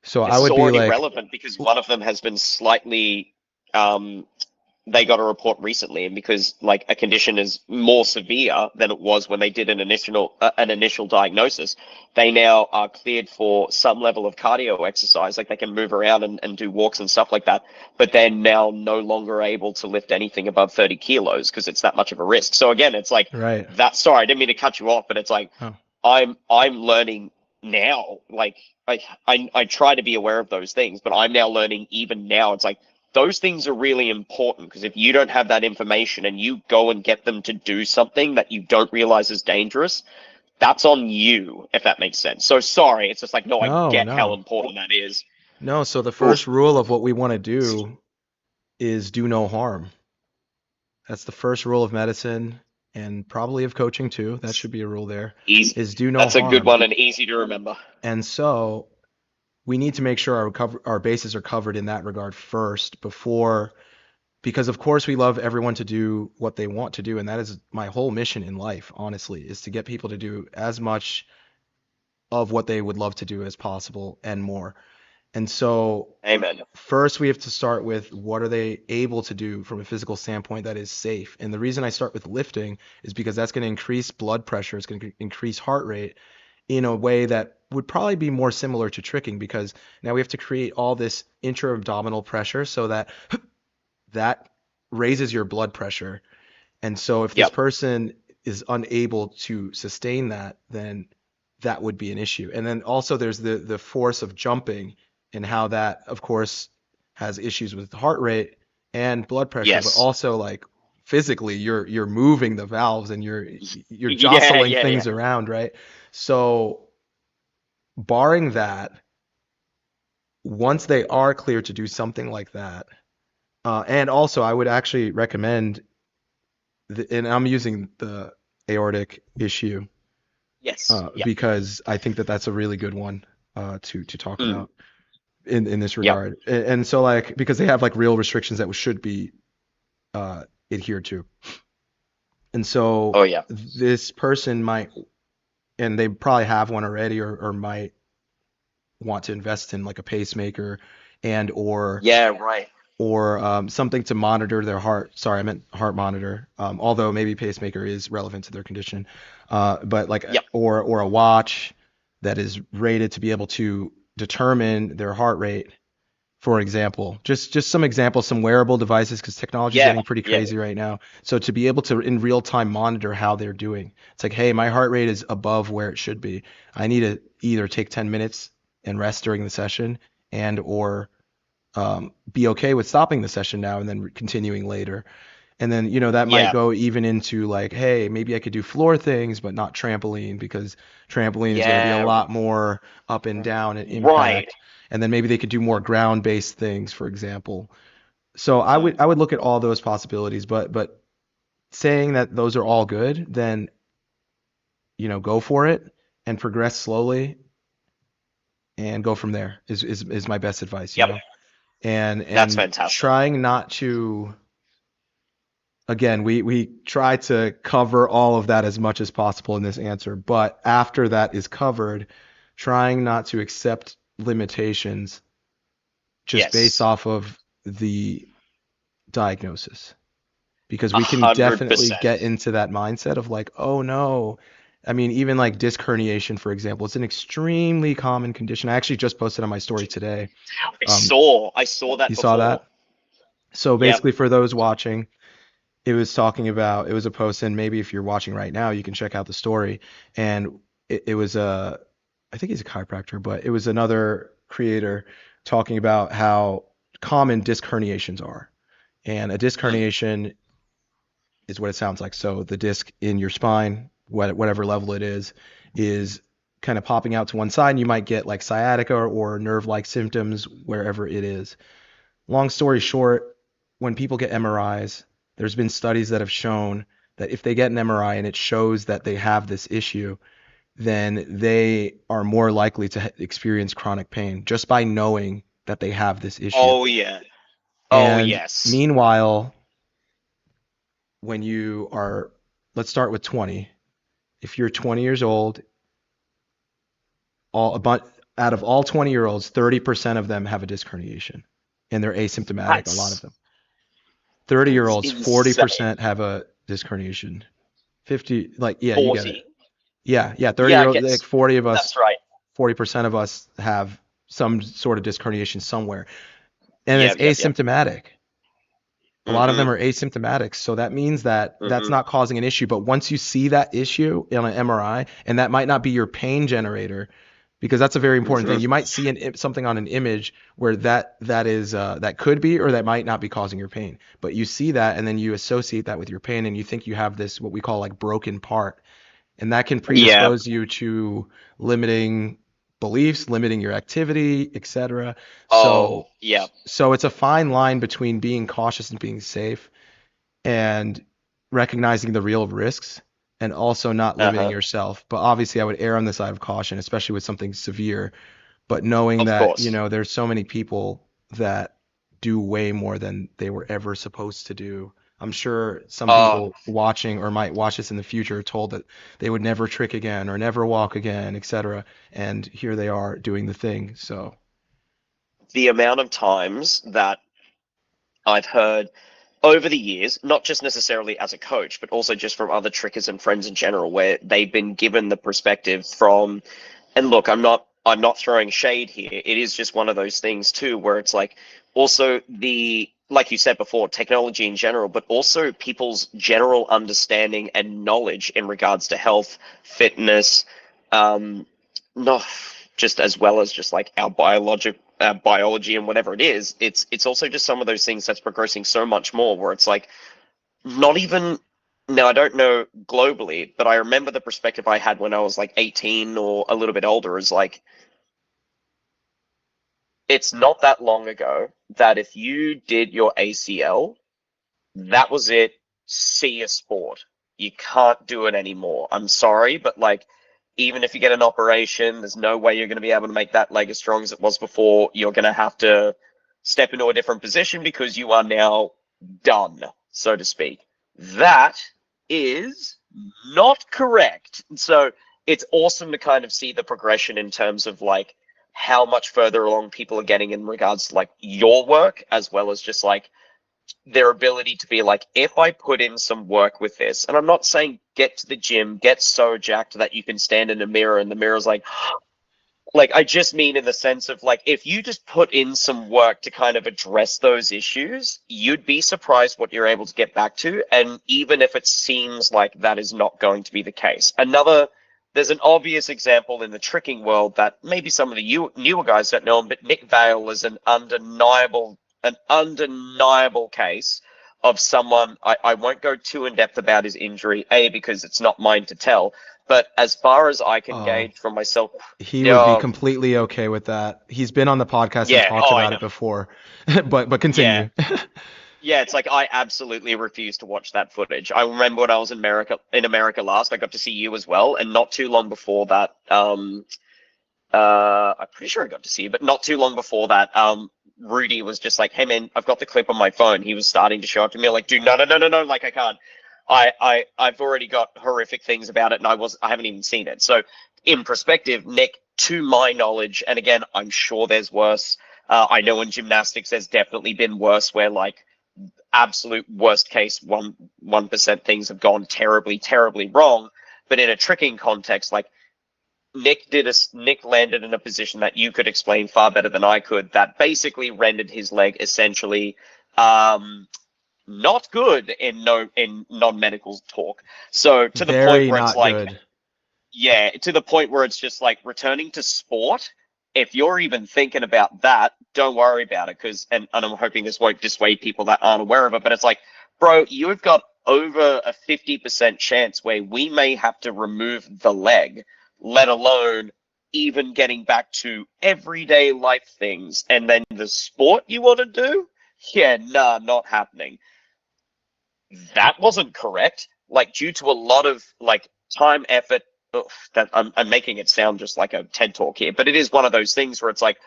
So I this is would be already like, relevant because one of them has been slightly um they got a report recently, and because like a condition is more severe than it was when they did an initial diagnosis, they now are cleared for some level of cardio exercise, like they can move around and do walks and stuff like that, but they're now no longer able to lift anything above 30 kilos because it's that much of a risk. So again, it's like right. that. Sorry, I didn't mean to cut you off, but it's like Oh, I'm learning now. Like I try to be aware of those things, but I'm now learning even now. It's like those things are really important because if you don't have that information and you go and get them to do something that you don't realize is dangerous, that's on you, if that makes sense. So sorry, it's just like, no, I no, get how no. important that is. No, so the first Oof. rule of what we want to do is do no harm. That's the first rule of medicine and probably of coaching too. That should be a rule there, Easy. is do no That's a good harm. one and easy to remember. And so we need to make sure our bases are covered in that regard first before, because of course we love everyone to do what they want to do. And that is my whole mission in life, honestly, is to get people to do as much of what they would love to do as possible and more. And so Amen. first we have to start with what are they able to do from a physical standpoint that is safe. And the reason I start with lifting is because that's going to increase blood pressure, it's going to increase heart rate in a way that would probably be more similar to tricking, because now we have to create all this intra-abdominal pressure so that that raises your blood pressure. And so if this Yep. person is unable to sustain that, then that would be an issue. And then also there's the force of jumping and how that, of course, has issues with heart rate and blood pressure, but Yes. also like physically you're moving the valves and you're Yeah, jostling yeah, yeah. things around, right? So barring that, once they are clear to do something like that, and also I would actually recommend, and I'm using the aortic issue Yes. Yep. because I think that that's a really good one to talk Mm. about in this Yep. regard. And so like because they have like real restrictions that should be adhered to. And Oh so yeah. this person might, and they probably have one already, or might want to invest in like a pacemaker and Yeah, right. something to monitor their heart. Sorry, I meant heart monitor. Although maybe pacemaker is relevant to their condition, but like Yep. or a watch that is rated to be able to determine their heart rate, for example. Just some examples, some wearable devices, because technology is Yeah. getting pretty Yeah. crazy right now. So to be able to in real time monitor how they're doing, it's like, hey, my heart rate is above where it should be. I need to either take 10 minutes and rest during the session, and or be okay with stopping the session now and then continuing later. And then, that might Yeah. go even into like, hey, maybe I could do floor things, but not trampoline, because trampoline is going to be a Yeah. lot more up and down and Right. impact. And then maybe they could do more ground-based things, for example. So I Mm. would I would look at all those possibilities, but saying that those are all good, then, go for it and progress slowly and go from there is my best advice, Yep. And That's and fantastic. trying not to, again, we try to cover all of that as much as possible in this answer, but after that is covered, trying not to accept limitations just based Yes. off of the diagnosis. Because we can definitely 100%. get into that mindset of like, oh no. I mean, even like disc herniation, for example, it's an extremely common condition. I actually just posted on my story today. I saw You that saw before. that? So Yep. basically, for those watching, it was a post, and maybe if you're watching right now, you can check out the story. And it was I think he's a chiropractor, but it was another creator talking about how common disc herniations are. And a disc Mm. herniation is what it sounds like. So the disc in your spine, whatever level it is kind of popping out to one side, and you might get like sciatica or nerve-like symptoms wherever it is. Long story short, when people get MRIs, there's been studies that have shown that if they get an MRI and it shows that they have this issue, then they are more likely to experience chronic pain just by knowing that they have this issue. Oh yeah. Oh And yes. meanwhile, when you are, let's start with 20. If you're 20 years old, out of all 20-year-olds, 30% of them have a disc herniation, and they're asymptomatic, a lot of That's them. that's 30-year-olds, insane. 40% have a disc herniation. 50, like, yeah, you get it. 40. Yeah, Yeah, I 30-year-old, like guess 40 of us, that's right. 40% of us have some sort of disc herniation somewhere, and it's Yep, yep, yep. asymptomatic. A lot of them Mhm. are asymptomatic, so that means that that's Mhm. not causing an issue. But once you see that issue on an MRI, and that might not be your pain generator, because that's a very important thing. Mhm. You might see something on an image where that could be, or that might not be causing your pain. But you see that, and then you associate that with your pain, and you think you have this what we call like broken part, and that can Yeah. predispose you to limiting beliefs, limiting your activity, etc. Oh, So yeah. so it's a fine line between being cautious and being safe, and recognizing the real risks, and also not limiting Uh-huh. yourself. But obviously, I would err on the side of caution, especially with something severe. But knowing Of that, course. there's so many people that do way more than they were ever supposed to do. I'm sure some Uh, people watching or might watch this in the future are told that they would never trick again or never walk again, etc. And here they are doing the thing. So, the amount of times that I've heard over the years, not just necessarily as a coach, but also just from other trickers and friends in general, where they've been given the perspective from, and look, I'm not throwing shade here. It is just one of those things too, where it's like also like you said before, technology in general, but also people's general understanding and knowledge in regards to health, fitness, um, no, just as well as just like our biology and whatever it is. It's also just some of those things that's progressing so much more, where it's like not even now. I don't know globally, but I remember the perspective I had when I was like 18 or a little bit older. Is like it's not that long ago that if you did your ACL, that was it. See a sport. You can't do it anymore. I'm sorry, but like, even if you get an operation, there's no way you're going to be able to make that leg as strong as it was before. You're going to have to step into a different position because you are now done, so to speak. That is not correct. So it's awesome to kind of see the progression in terms of like how much further along people are getting in regards to like your work, as well as just like their ability to be like, if I put in some work with this, and I'm not saying get to the gym, get so jacked that you can stand in a mirror and the mirror's like, I just mean in the sense of like, if you just put in some work to kind of address those issues, you'd be surprised what you're able to get back to. And even if it seems like that is not going to be the case. There's an obvious example in the tricking world that maybe some of the newer guys don't know him, but Nick Vale is an undeniable case of someone. I won't go too in depth about his injury, because it's not mine to tell. But as far as I can oh, gauge from myself, he would be yeah, completely okay with that. He's been on the podcast and yeah. talked Oh, I about know. it before. But Yeah, continue. yeah. It's like I absolutely refuse to watch that footage. I remember when I was in America last, I got to see you as well, and not too long before that, I'm pretty sure I got to see you, but not too long before that, Rudy was just like, "Hey man, I've got the clip on my phone." He was starting to show it to me, like, "Dude, no, no, no, no, no! Like, I can't. I've already got horrific things about it, and I haven't even seen it." So, in perspective, Nick to my knowledge, and again, I'm sure there's worse. I know in gymnastics there's definitely been worse where like absolute worst case 1% things have gone terribly wrong. But in a tricking context, like Nick landed in a position that you could explain far better than I could, that basically rendered his leg essentially not good in non-medical talk. So to the point Very where it's not like, good. yeah, to the point where it's just like returning to sport. If you're even thinking about that, don't worry about it, because and I'm hoping this won't dissuade people that aren't aware of it, but it's like, bro, you've got over a 50% chance where we may have to remove the leg, let alone even getting back to everyday life things. And then the sport you want to do? Yeah, nah, not happening. That wasn't correct. Like, due to a lot of like time, effort. Ugh, that I'm making it sound just like a TED talk here, but it is one of those things where it's like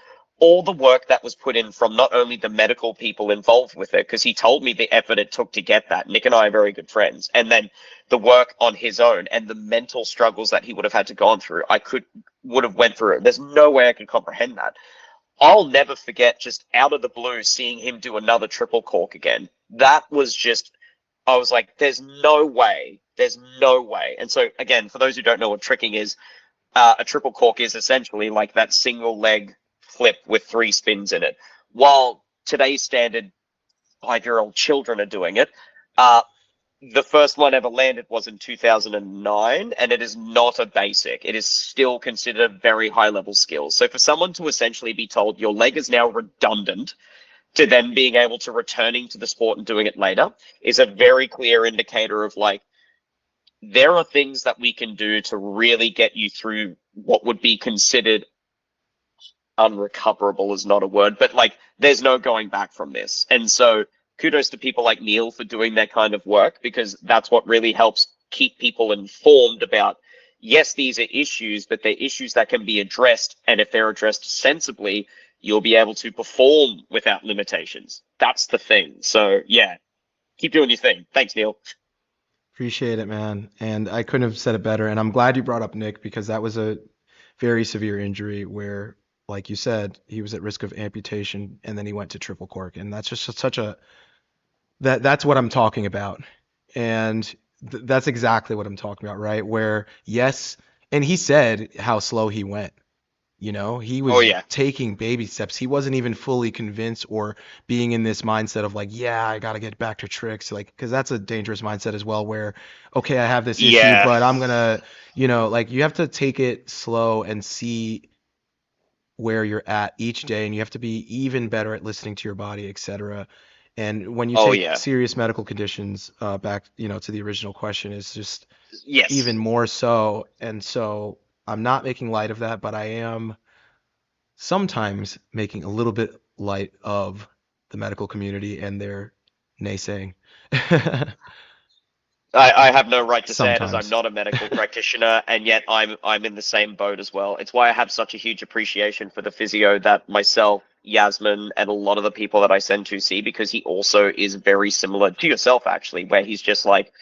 all the work that was put in from not only the medical people involved with it, because he told me the effort it took to get that. Nick and I are very good friends, and then the work on his own and the mental struggles that he would have had to gone through. Would have went through it. There's no way I could comprehend that. I'll never forget just out of the blue seeing him do another triple cork again. That was just, I was like, there's no way. There's no way. And so, again, for those who don't know what tricking is, a triple cork is essentially like that single leg flip with 3 spins in it. While today's standard 5-year-old children are doing it, the first one ever landed was in 2009, and it is not a basic. It is still considered a very high-level skill. So for someone to essentially be told your leg is now redundant, to then being able to returning to the sport and doing it later is a very clear indicator of like, there are things that we can do to really get you through what would be considered unrecoverable is not a word, but like there's no going back from this. And so kudos to people like Neil for doing that kind of work, because that's what really helps keep people informed about, yes, these are issues, but they're issues that can be addressed. And if they're addressed sensibly, you'll be able to perform without limitations. That's the thing. So yeah, keep doing your thing. Thanks, Neil. Appreciate it, man. And I couldn't have said it better. And I'm glad you brought up Nick, because that was a very severe injury where, like you said, he was at risk of amputation and then he went to triple cork. And that's just such a that's what I'm talking about. And that's exactly what I'm talking about, right? Where, yes, and he said how slow he went. You know, he Oh was yeah. taking baby steps. He wasn't even fully convinced or being in this mindset of like, yeah, I got to get back to tricks. Like, because that's a dangerous mindset as well, where, okay, I have this issue, Yeah. but I'm going to, like you have to take it slow and see where you're at each day. And you have to be even better at listening to your body, etc. And when you Oh take yeah. serious medical conditions, back, to the original question, is just Yes. even more so. And so I'm not making light of that, but I am sometimes making a little bit light of the medical community and their naysaying. I have no right to say it, as I'm Sometimes. not a medical practitioner, and yet I'm in the same boat as well. It's why I have such a huge appreciation for the physio that myself, Yasmin, and a lot of the people that I send to see, because he also is very similar to yourself, actually, where he's just like,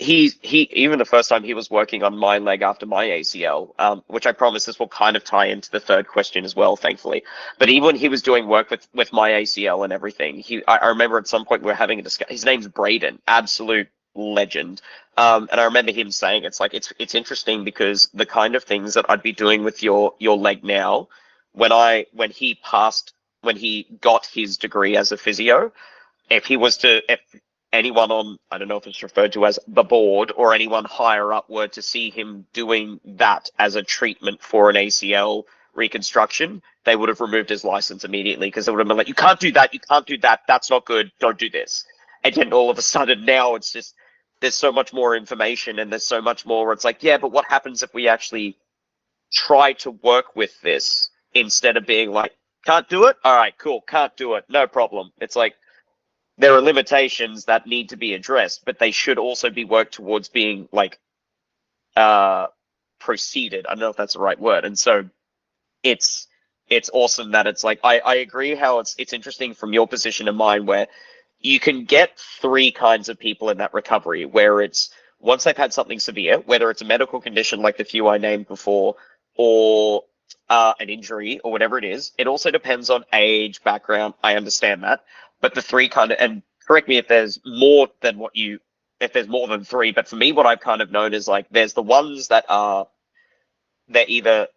he even the first time he was working on my leg after my ACL, which I promise this will kind of tie into the third question as well, thankfully. But even when he was doing work with my ACL and everything, I remember at some point we were having a discussion. His name's Braden, absolute legend. And I remember him saying, it's like it's interesting because the kind of things that I'd be doing with your leg now, when he got his degree as a physio, if anyone on, I don't know if it's referred to as the board or anyone higher up, were to see him doing that as a treatment for an ACL reconstruction, they would have removed his license immediately, because they would have been like, you can't do that, that's not good, don't do this. And then all of a sudden now it's just, there's so much more information and there's so much more where it's like, yeah, but what happens if we actually try to work with this instead of being like, can't do it? All right, cool, can't do it, no problem. It's like, there are limitations that need to be addressed, but they should also be worked towards being like proceeded. I don't know if that's the right word. And so it's awesome that it's like, I agree how it's interesting from your position and mine, where you can get 3 kinds of people in that recovery, where it's once they've had something severe, whether it's a medical condition like the few I named before, or an injury or whatever it is. It also depends on age, background. I understand that, but the three kind of, and correct me if there's more than if there's more than three. But for me, what I've kind of known is like there's the ones that are they're either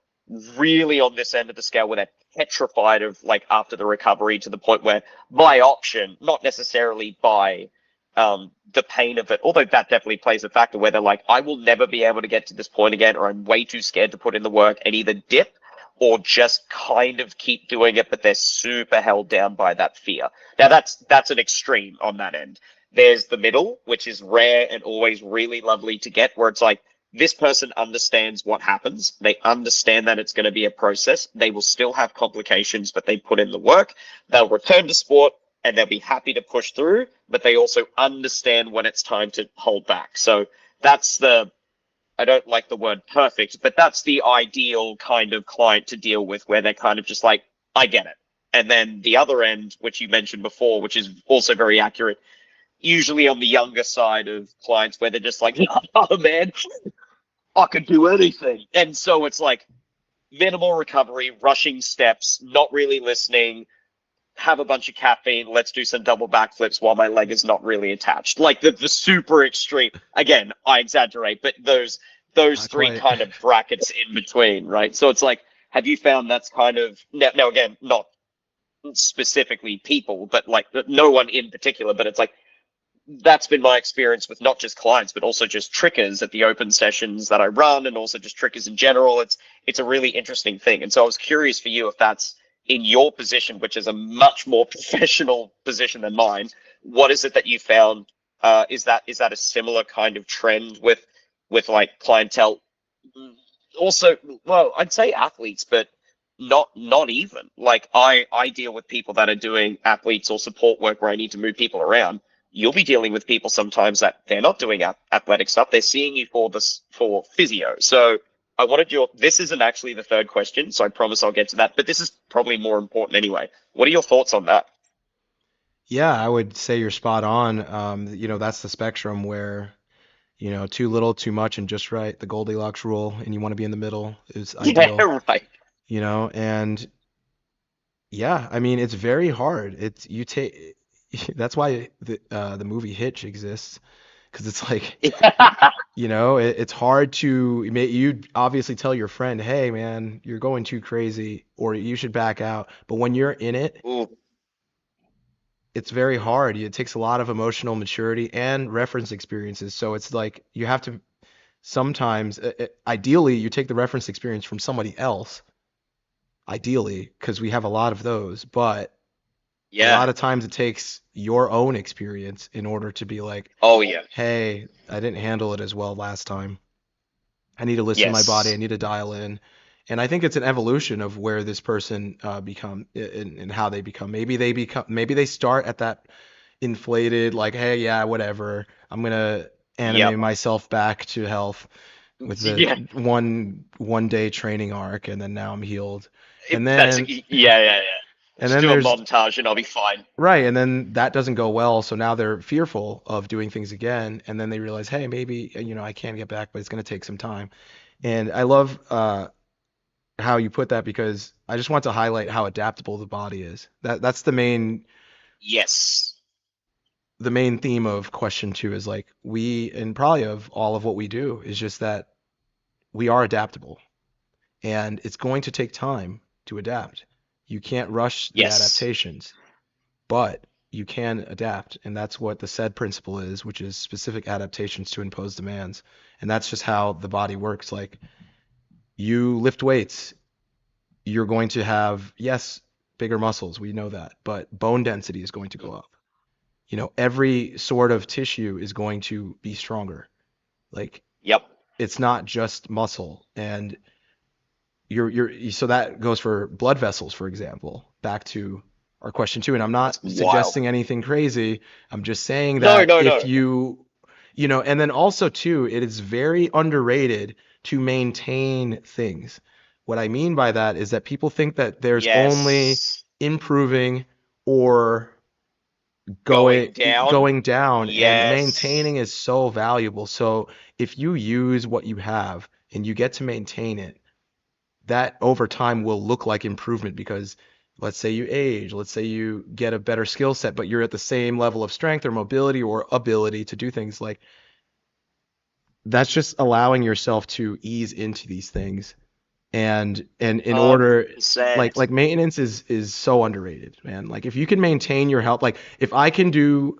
really on this end of the scale where they're petrified of like after the recovery to the point where by option, not necessarily by the pain of it, although that definitely plays a factor where they're like, I will never be able to get to this point again, or I'm way too scared to put in the work and either dip or just kind of keep doing it, but they're super held down by that fear. Now that's an extreme on that end. There's the middle, which is rare and always really lovely to get, where it's like, this person understands what happens. They understand that it's going to be a process. They will still have complications, but they put in the work. They'll return to sport and they'll be happy to push through, but they also understand when it's time to hold back. So that's I don't like the word perfect, but that's the ideal kind of client to deal with, where they're kind of just like, I get it. And then the other end, which you mentioned before, which is also very accurate, usually on the younger side of clients where they're just like, oh man, I could do anything. And so it's like minimal recovery, rushing steps, not really listening, have a bunch of caffeine, let's do some double backflips while my leg is not really attached. Like the super extreme. Again, I exaggerate, but those Not three quite. kind of brackets in between, right? So it's like, have you found that's kind of now again, not specifically people, but like no one in particular, but it's like that's been my experience with not just clients, but also just trickers at the open sessions that I run, and also just trickers in general. It's a really interesting thing. And so I was curious for you if that's in your position, which is a much more professional position than mine. What is it that you found? Is that a similar kind of trend with like clientele? Also, well, I'd say athletes, but not even. Like I deal with people that are doing athletes or support work where I need to move people around. You'll be dealing with people sometimes that they're not doing athletic stuff. They're seeing you for physio. So I wanted this isn't actually the third question, so I promise I'll get to that, but this is probably more important anyway. What are your thoughts on that? Yeah, I would say you're spot on. That's the spectrum where, too little, too much, and just right, the Goldilocks rule, and you want to be in the middle is ideal, Yeah, right. and yeah, I mean, it's very hard. It's you take that's why the movie Hitch exists, because it's like, it's hard to you obviously tell your friend, hey man, you're going too crazy, or you should back out. But when you're in it, Ooh, it's very hard. It takes a lot of emotional maturity and reference experiences. So it's like you have to sometimes, ideally, you take the reference experience from somebody else, ideally, because we have a lot of those. But a yeah. lot of times it takes your own experience in order to be like, Oh yeah. hey, I didn't handle it as well last time. I need to listen to my body. I Yes. need to dial in. And I think it's an evolution of where this person become and how they become. Maybe they start at that inflated, like, hey, yeah, whatever. I'm gonna Yep. anime myself back to health with the Yeah. one day training arc, and then now I'm healed. And That's then yeah. and Just then do a there's montage and I'll be fine. right, and then that doesn't go well, so now they're fearful of doing things again, and then they realize, hey, maybe I can get back, but it's gonna take some time. And I love how you put that because I just want to highlight how adaptable the body is. That's Yes. the main theme of question two is like and probably of all of what we do is just that we are adaptable and it's going to take time to adapt. You can't rush the Yes. adaptations, but you can adapt, and that's what the SAID principle is, which is specific adaptations to impose demands. And that's just how the body works. Like you lift weights, you're going to have, yes, bigger muscles, we know that, but bone density is going to go up. Every sort of tissue is going to be stronger. Like Yep. it's not just muscle. And so that goes for blood vessels, for example, back to our question two. And I'm not That's wild. suggesting anything crazy. I'm just saying No, that no, if no. and then also too, it is very underrated to maintain things. What I mean by that is that people think that there's only Yes. improving or going Going down. going down, and Yes. maintaining is so valuable. So if you use what you have and you get to maintain it, that over time will look like improvement because let's say you age, let's say you get a better skill set, but you're at the same level of strength or mobility or ability to do things like that's just allowing yourself to ease into these things. And in order 100%. like maintenance is so underrated, man. Like if you can maintain your health, like if I can do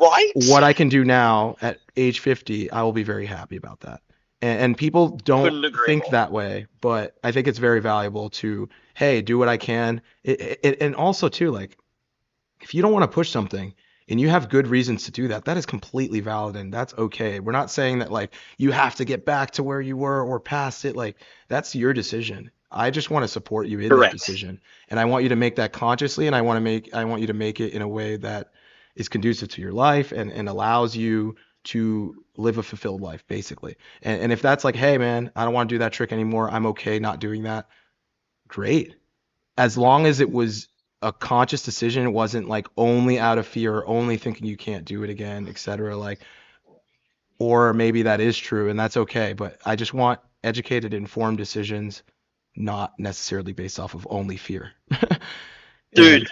Right? what I can do now at age 50, I will be very happy about that. And people don't Couldn't agree think more. that way, but I think it's very valuable to, hey, do what I can. And also too, like if you don't want to push something and you have good reasons to do that, that is completely valid and that's okay. We're not saying that like you have to get back to where you were or past it. Like that's your decision. I just want to support you in that Correct. decision. And I want you to make that consciously and I want you to make it in a way that is conducive to your life and allows you to live a fulfilled life, basically. And if that's like, hey man, I don't want to do that trick anymore. I'm okay not doing that. Great, as long as it was a conscious decision, it wasn't like only out of fear or only thinking you can't do it again, etc. Like, or maybe that is true and that's okay. But I just want educated, informed decisions, not necessarily based off of only fear. Dude,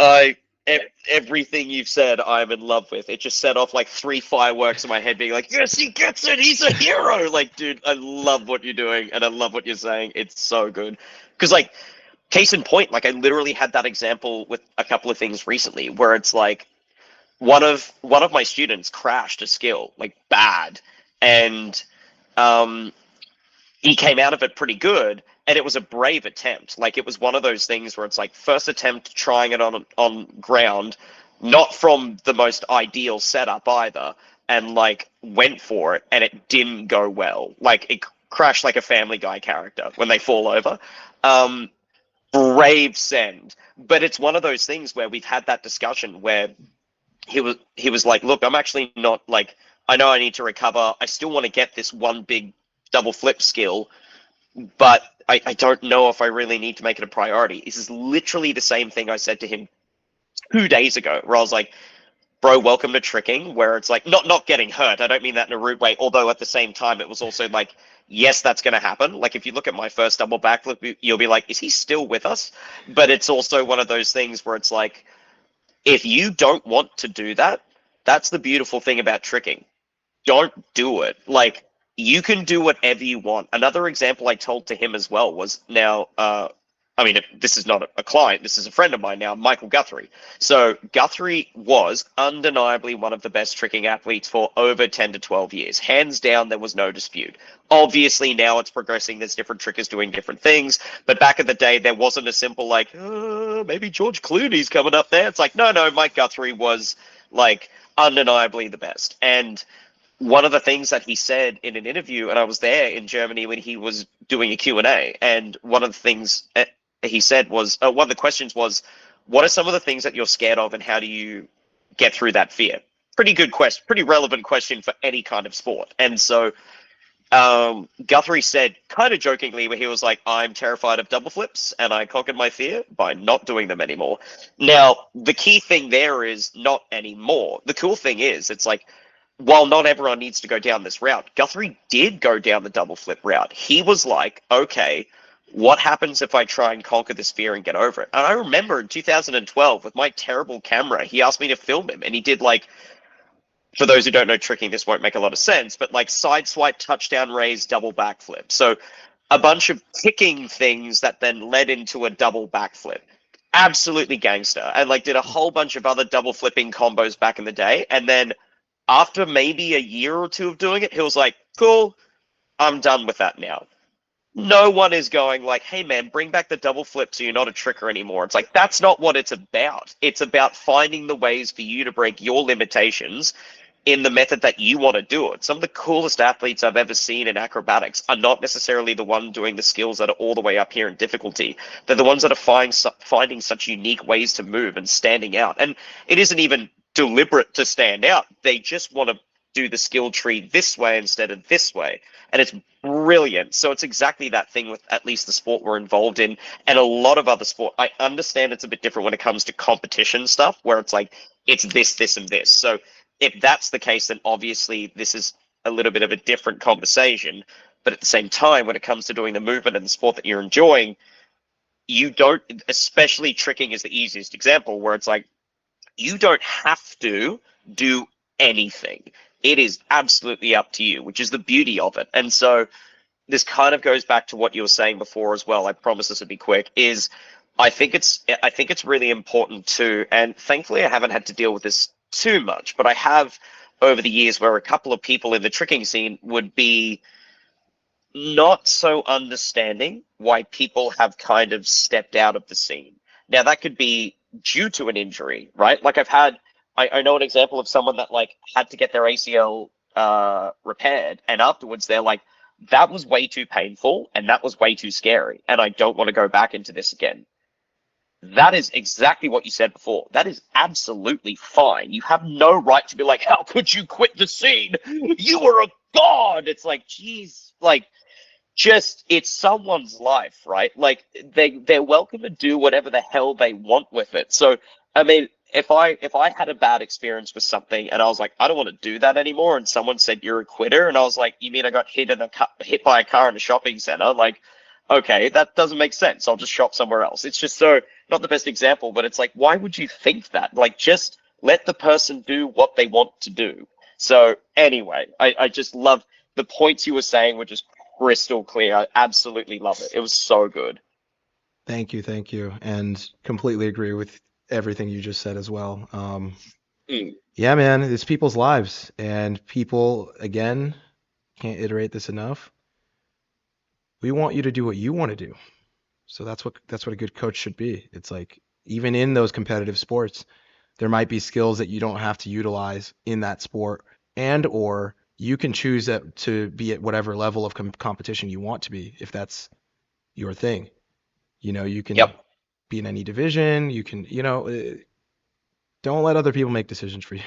And everything you've said, I'm in love with. It just set off like 3 fireworks in my head, being like, "Yes, he gets it. He's a hero." Like, dude, I love what you're doing, and I love what you're saying. It's so good. Because, like, case in point, like, I literally had that example with a couple of things recently, where it's like one of my students crashed a skill, like, bad, and um, he came out of it pretty good, and it was a brave attempt. Like, it was one of those things where it's like first attempt trying it on ground, not from the most ideal setup either, and like went for it, and it didn't go well. Like, it crashed like a Family Guy character when they fall over. Um, Brave send, but it's one of those things where we've had that discussion where he was like, look, I'm actually not like, I know I need to recover. I still want to get this one big double flip skill, but I don't know if I really need to make it a priority. This is literally the same thing I said to him 2 days ago, where I was like, bro, welcome to tricking, where it's like, not getting hurt. I don't mean that in a rude way, although at the same time, it was also like, yes, that's going to happen. Like, if you look at my first double backflip, you'll be like, is he still with us? But it's also one of those things where it's like, if you don't want to do that, that's the beautiful thing about tricking. Don't do it. Like, you can do whatever you want. Another example I told to him as well was now, I mean, this is not a client, this is a friend of mine now, Michael Guthrie. So Guthrie was undeniably one of the best tricking athletes for over 10 to 12 years. Hands down, there was no dispute. Obviously, now it's progressing. There's different trickers doing different things. But back in the day, there wasn't a simple, like, maybe George Clooney's coming up there. It's like, no, Mike Guthrie was, like, undeniably the best. And one of the things that he said in an interview, and I was there in Germany when he was doing a Q&A, and one of the things he said was, one of the questions was, what are some of the things that you're scared of and how do you get through that fear? Pretty good question, pretty relevant question for any kind of sport. And so Guthrie said, kind of jokingly, where he was like, I'm terrified of double flips and I conquered my fear by not doing them anymore. Now, the key thing there is not anymore. The cool thing is, it's like, while not everyone needs to go down this route, Guthrie did go down the double flip route. He was like, okay, what happens if I try and conquer this fear and get over it? And I remember in 2012, with my terrible camera, he asked me to film him, and he did, like, for those who don't know tricking, this won't make a lot of sense, but like side swipe, touchdown raise, double backflip. So a bunch of kicking things that then led into a double backflip. Absolutely gangster. And like did a whole bunch of other double flipping combos back in the day. And then after maybe a year or two of doing it, he was like, cool, I'm done with that now. No one is going like, hey man, bring back the double flip so you're not a tricker anymore. It's like, that's not what it's about. It's about finding the ways for you to break your limitations in the method that you want to do it. Some of the coolest athletes I've ever seen in acrobatics are not necessarily the one doing the skills that are all the way up here in difficulty. They're the ones that are finding such unique ways to move and standing out. And it isn't even deliberate to stand out. They just want to do the skill tree this way instead of this way. And it's brilliant. So it's exactly that thing with at least the sport we're involved in and a lot of other sport. I understand it's a bit different when it comes to competition stuff where it's like, it's this, and this. So if that's the case, then obviously this is a little bit of a different conversation. But at the same time, when it comes to doing the movement and the sport that you're enjoying, you don't, especially tricking is the easiest example, where it's like, you don't have to do anything. It is absolutely up to you, which is the beauty of it. And so this kind of goes back to what you were saying before as well. I promise this would be quick. I think it's really important too, and thankfully I haven't had to deal with this too much, but I have over the years where a couple of people in the tricking scene would be not so understanding why people have kind of stepped out of the scene. Now that could be due to an injury, right? Like I know an example of someone that like had to get their ACL repaired, and afterwards they're like, that was way too painful and that was way too scary, and I don't want to go back into this again. That is exactly what you said before. That is absolutely fine. You have no right to be like, how could you quit the scene? You were a god. It's like, geez, like, just, it's someone's life, right? Like, they're welcome to do whatever the hell they want with it. So, I mean, if I had a bad experience with something and I was like, I don't want to do that anymore, and someone said you're a quitter, and I was like, you mean I got hit by a car in a shopping center? Like, okay, that doesn't make sense. I'll just shop somewhere else. It's just so, not the best example, but it's like, why would you think that? Like, just let the person do what they want to do. So anyway, I just love the points you were saying were just crystal clear. I absolutely love it. It was so good. Thank you, and completely agree with everything you just said as well. Yeah, man, it's people's lives, and people, again, can't iterate this enough. We want you to do what you want to do. So that's what a good coach should be. It's like, even in those competitive sports, there might be skills that you don't have to utilize in that sport, and or you can choose that to be at whatever level of competition you want to be, if that's your thing. You know, you can Yep. be in any division. You can, don't let other people make decisions for you.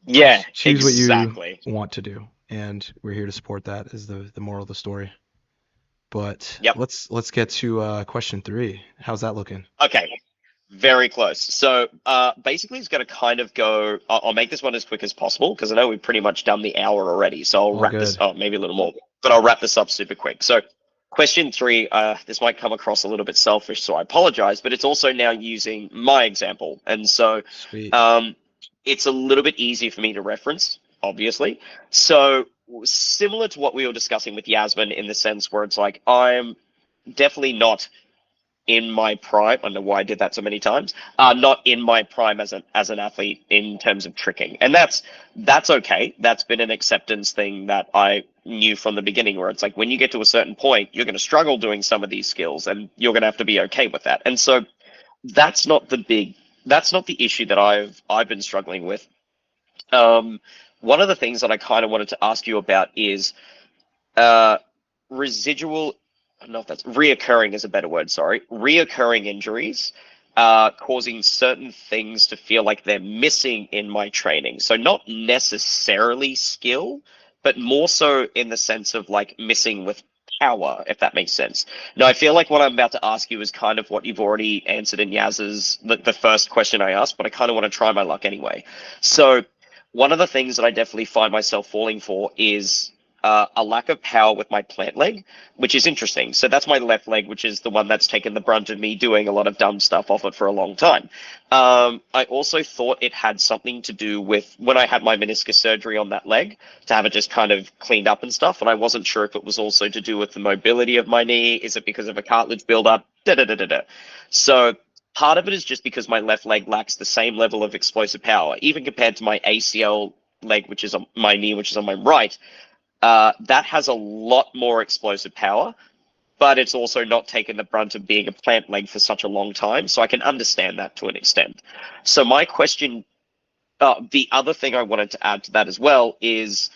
Yeah, Choose exactly. what you want to do, and we're here to support that. Is the moral of the story. But Yep. let's get to question 3. How's that looking? Okay, very close. So basically it's going to kind of go, I'll make this one as quick as possible because I know we've pretty much done the hour already. So I'll All wrap good. this up, maybe a little more, but I'll wrap this up super quick. So question 3, this might come across a little bit selfish, so I apologize, but it's also now using my example. And so Sweet. it's a little bit easier for me to reference, obviously. So similar to what we were discussing with Yasmin, in the sense where it's like, I'm definitely not in my prime. I don't know why I did that so many times. Not in my prime as an athlete in terms of tricking, and that's okay. That's been an acceptance thing that I knew from the beginning, where it's like, when you get to a certain point, you're going to struggle doing some of these skills, and you're going to have to be okay with that. And so that's not the issue that I've been struggling with. One of the things that I kind of wanted to ask you about is residual, I don't know if that's reoccurring is a better word, sorry, reoccurring injuries causing certain things to feel like they're missing in my training. So not necessarily skill, but more so in the sense of like missing with power, if that makes sense. Now, I feel like what I'm about to ask you is kind of what you've already answered in Yaz's, the first question I asked, but I kind of want to try my luck anyway. So one of the things that I definitely find myself falling for is a lack of power with my plant leg, which is interesting. So that's my left leg, which is the one that's taken the brunt of me doing a lot of dumb stuff off it for a long time. I also thought it had something to do with when I had my meniscus surgery on that leg, to have it just kind of cleaned up and stuff. And I wasn't sure if it was also to do with the mobility of my knee. Is it because of a cartilage buildup? So part of it is just because my left leg lacks the same level of explosive power, even compared to my ACL leg, which is on my knee, which is on my right. That has a lot more explosive power, but it's also not taken the brunt of being a plant leg for such a long time. So I can understand that to an extent. So my question, the other thing I wanted to add to that as well is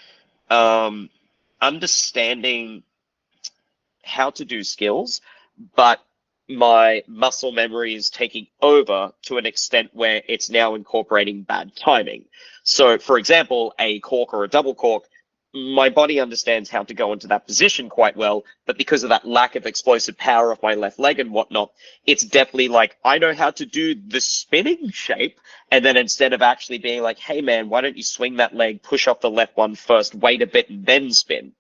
understanding how to do skills, but my muscle memory is taking over to an extent where it's now incorporating bad timing. So for example, a cork or a double cork, my body understands how to go into that position quite well, but because of that lack of explosive power of my left leg and whatnot, it's definitely like, I know how to do the spinning shape, and then instead of actually being like, hey man, why don't you swing that leg, push off the left one first, wait a bit, and then spin?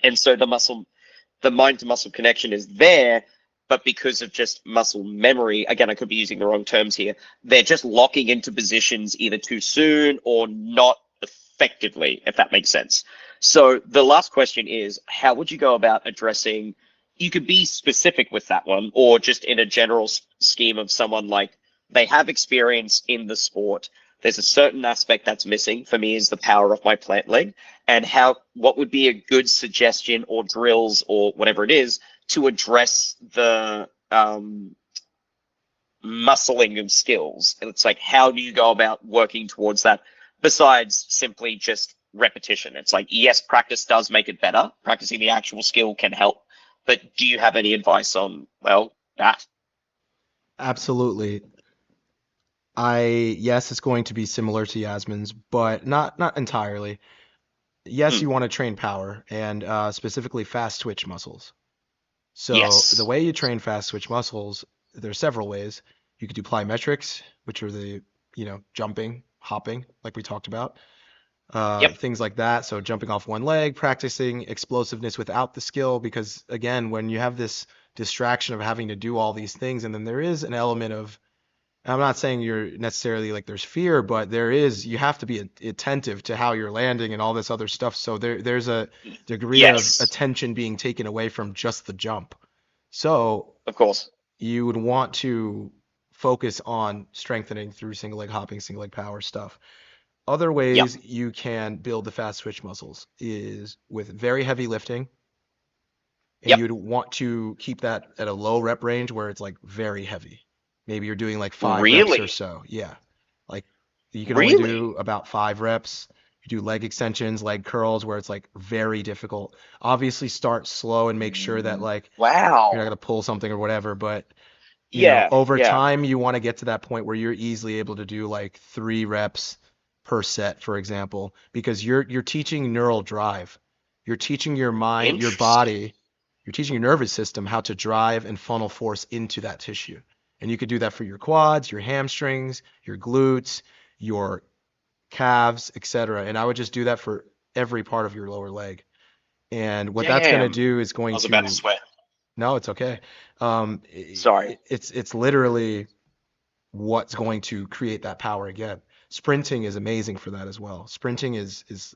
And so the mind to muscle connection is there, but because of just muscle memory, again, I could be using the wrong terms here, they're just locking into positions either too soon or not effectively, if that makes sense. So the last question is, how would you go about addressing, you could be specific with that one, or just in a general scheme of someone like they have experience in the sport. There's a certain aspect that's missing for me is the power of my plant leg, and what would be a good suggestion or drills or whatever it is to address the muscling of skills. And it's like, how do you go about working towards that besides simply just repetition? It's like, yes, practice does make it better. Practicing the actual skill can help. But do you have any advice on, well, that? Absolutely. Yes, it's going to be similar to Yasmin's, but not entirely. Yes, Hmm. you want to train power and specifically fast twitch muscles. So the Yes. way you train fast twitch muscles, there's several ways. You could do plyometrics, which are the, jumping, hopping, like we talked about, Yep. things like that. So jumping off one leg, practicing explosiveness without the skill, because again, when you have this distraction of having to do all these things, and then there is an element of, I'm not saying you're necessarily like there's fear, but you have to be attentive to how you're landing and all this other stuff. So there's a degree of Yes. attention being taken away from just the jump. So Of course. you would want to focus on strengthening through single leg hopping, single leg power stuff. Other Yep. ways you can build the fast twitch muscles is with very heavy lifting, and Yep. you'd want to keep that at a low rep range where it's like very heavy. Maybe you're doing like 5 reps or Really? so. Yeah. Like you can only Really? do about 5 reps. You do leg extensions, leg curls where it's like very difficult. Obviously start slow and make sure that like you're not Wow. going to pull something or whatever, but Yeah. over Yeah. time you want to get to that point where you're easily able to do like 3 reps per set, for example, because you're teaching neural drive. You're teaching your mind, your Interesting. body, you're teaching your nervous system how to drive and funnel force into that tissue. And you could do that for your quads, your hamstrings, your glutes, your calves, etc. And I would just do that for every part of your lower leg. And what that's going to Damn. do is I going was about to to, swear. no, it's okay. Sorry. It's literally what's going to create that power again. Sprinting is amazing for that as well. Sprinting is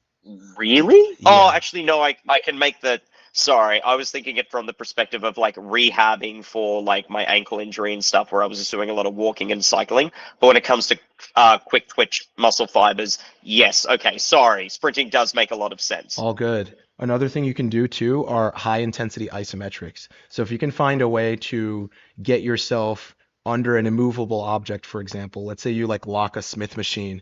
Really? Oh, yeah. actually, no, I can make the. Sorry, I was thinking it from the perspective of like rehabbing for like my ankle injury and stuff, where I was just doing a lot of walking and cycling. But when it comes to quick twitch muscle fibers, yes, okay, sorry, sprinting does make a lot of sense. All good. Another thing you can do too are high intensity isometrics. So if you can find a way to get yourself under an immovable object, for example, let's say you like lock a Smith machine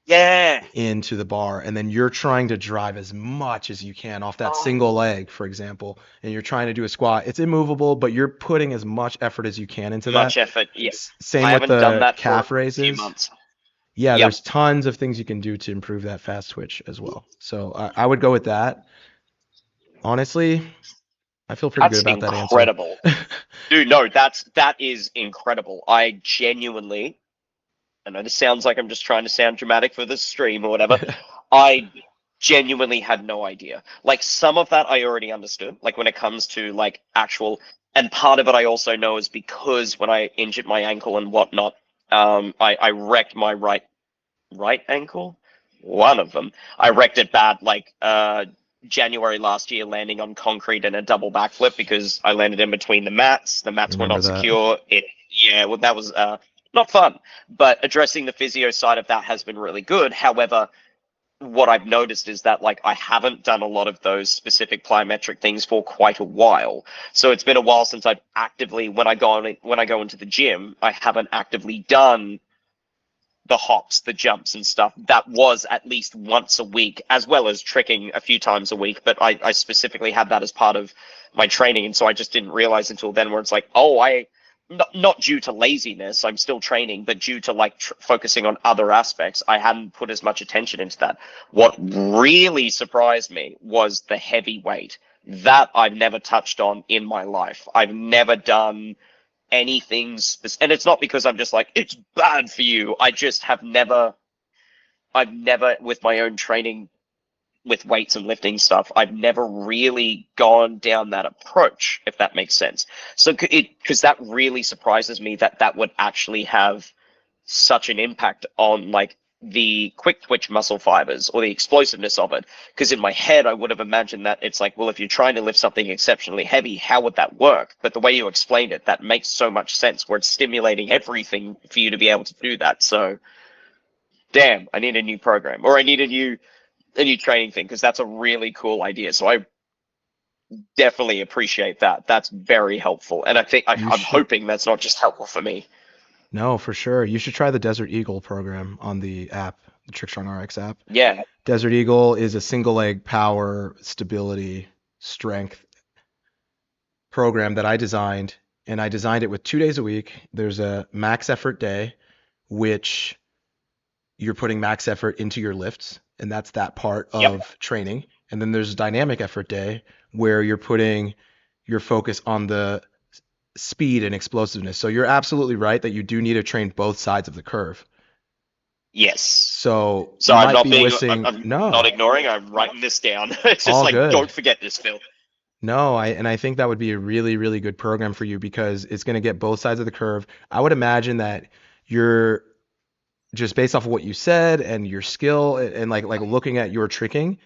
Yeah. into the bar and then you're trying to drive as much as you can off that Oh, single leg, for example, and you're trying to do a squat. It's immovable, but you're putting as much effort as you can into that. much effort. Yeah, Same I with haven't done the that for calf a few raises. months. Yeah, Yep. there's tons of things you can do to improve that fast twitch as well. So I would go with that. Honestly, I feel pretty good That's about that answer. incredible. Dude, no, that is incredible. I genuinely, I know this sounds like I'm just trying to sound dramatic for the stream or whatever. I genuinely had no idea. Like some of that I already understood. Like when it comes to like actual, and part of it I also know is because when I injured my ankle and whatnot, I wrecked my right ankle, one of them. I wrecked it bad like January last year, landing on concrete in a double backflip because I landed in between the mats. The mats were Remember not that. secure. Yeah, well, that was not fun. But addressing the physio side of that has been really good. However, what I've noticed is that like I haven't done a lot of those specific plyometric things for quite a while. So it's been a while since I've actively, when I go into the gym, I haven't actively done the hops, the jumps and stuff. That was at least once a week, as well as tricking a few times a week. But I specifically had that as part of my training. And so I just didn't realize until then where it's like, oh, not due to laziness, I'm still training, but due to like focusing on other aspects, I hadn't put as much attention into that. What really surprised me was the heavy weight. That I've never touched on in my life. I've never done anything and it's not because I'm just like it's bad for you. I just have never I've never with my own training with weights and lifting stuff, I've never really gone down that approach, if that makes sense. So because that really surprises me that that would actually have such an impact on like the quick twitch muscle fibers or the explosiveness of it. Because in my head, I would have imagined that it's like, well, if you're trying to lift something exceptionally heavy, how would that work? But the way you explained it, that makes so much sense, where it's stimulating everything for you to be able to do that. So, damn, I need a new program, or I need a new training thing, because that's a really cool idea. So I definitely appreciate that. That's very helpful, and I think You I'm should. hoping that's not just helpful for me. No, for sure. You should try the Desert Eagle program on the app, the TrickStrong RX app. Yeah. Desert Eagle is a single leg power, stability, strength program that I designed, and I designed it with 2 days a week. There's a max effort day, which you're putting max effort into your lifts, and that's that part Yep. of training. And then there's a dynamic effort day where you're putting your focus on the speed and explosiveness. So you're absolutely right that you do need to train both sides of the curve. Yes. So So you I'm might not be being, missing. I'm not No, ignoring. I'm writing this down. It's just all like, good. don't forget this, Phil. No, I think that would be a really, really good program for you because it's going to get both sides of the curve. I would imagine that you're just based off of what you said and your skill and like looking at your tricking,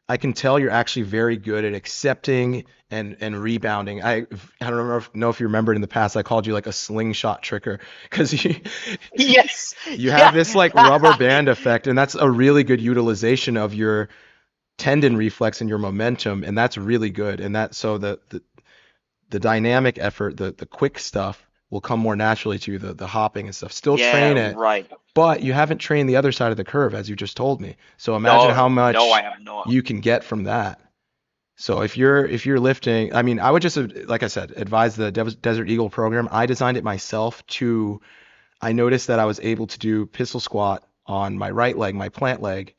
I can tell you're actually very good at accepting and rebounding. I don't know if you remembered in the past I called you like a slingshot tricker because Yes. you have Yeah. this like rubber band effect, and that's a really good utilization of your tendon reflex and your momentum, and that's really good. And that so the dynamic effort, the quick stuff will come more naturally to you, the hopping and stuff. Still train Yeah, it, right. but you haven't trained the other side of the curve as you just told me. So imagine how No, no, I much have not. you can get from that. So if you're lifting, I mean, I would just like I said, advise the Desert Eagle program. I designed it myself to I noticed that I was able to do pistol squat on my right leg, my plant leg,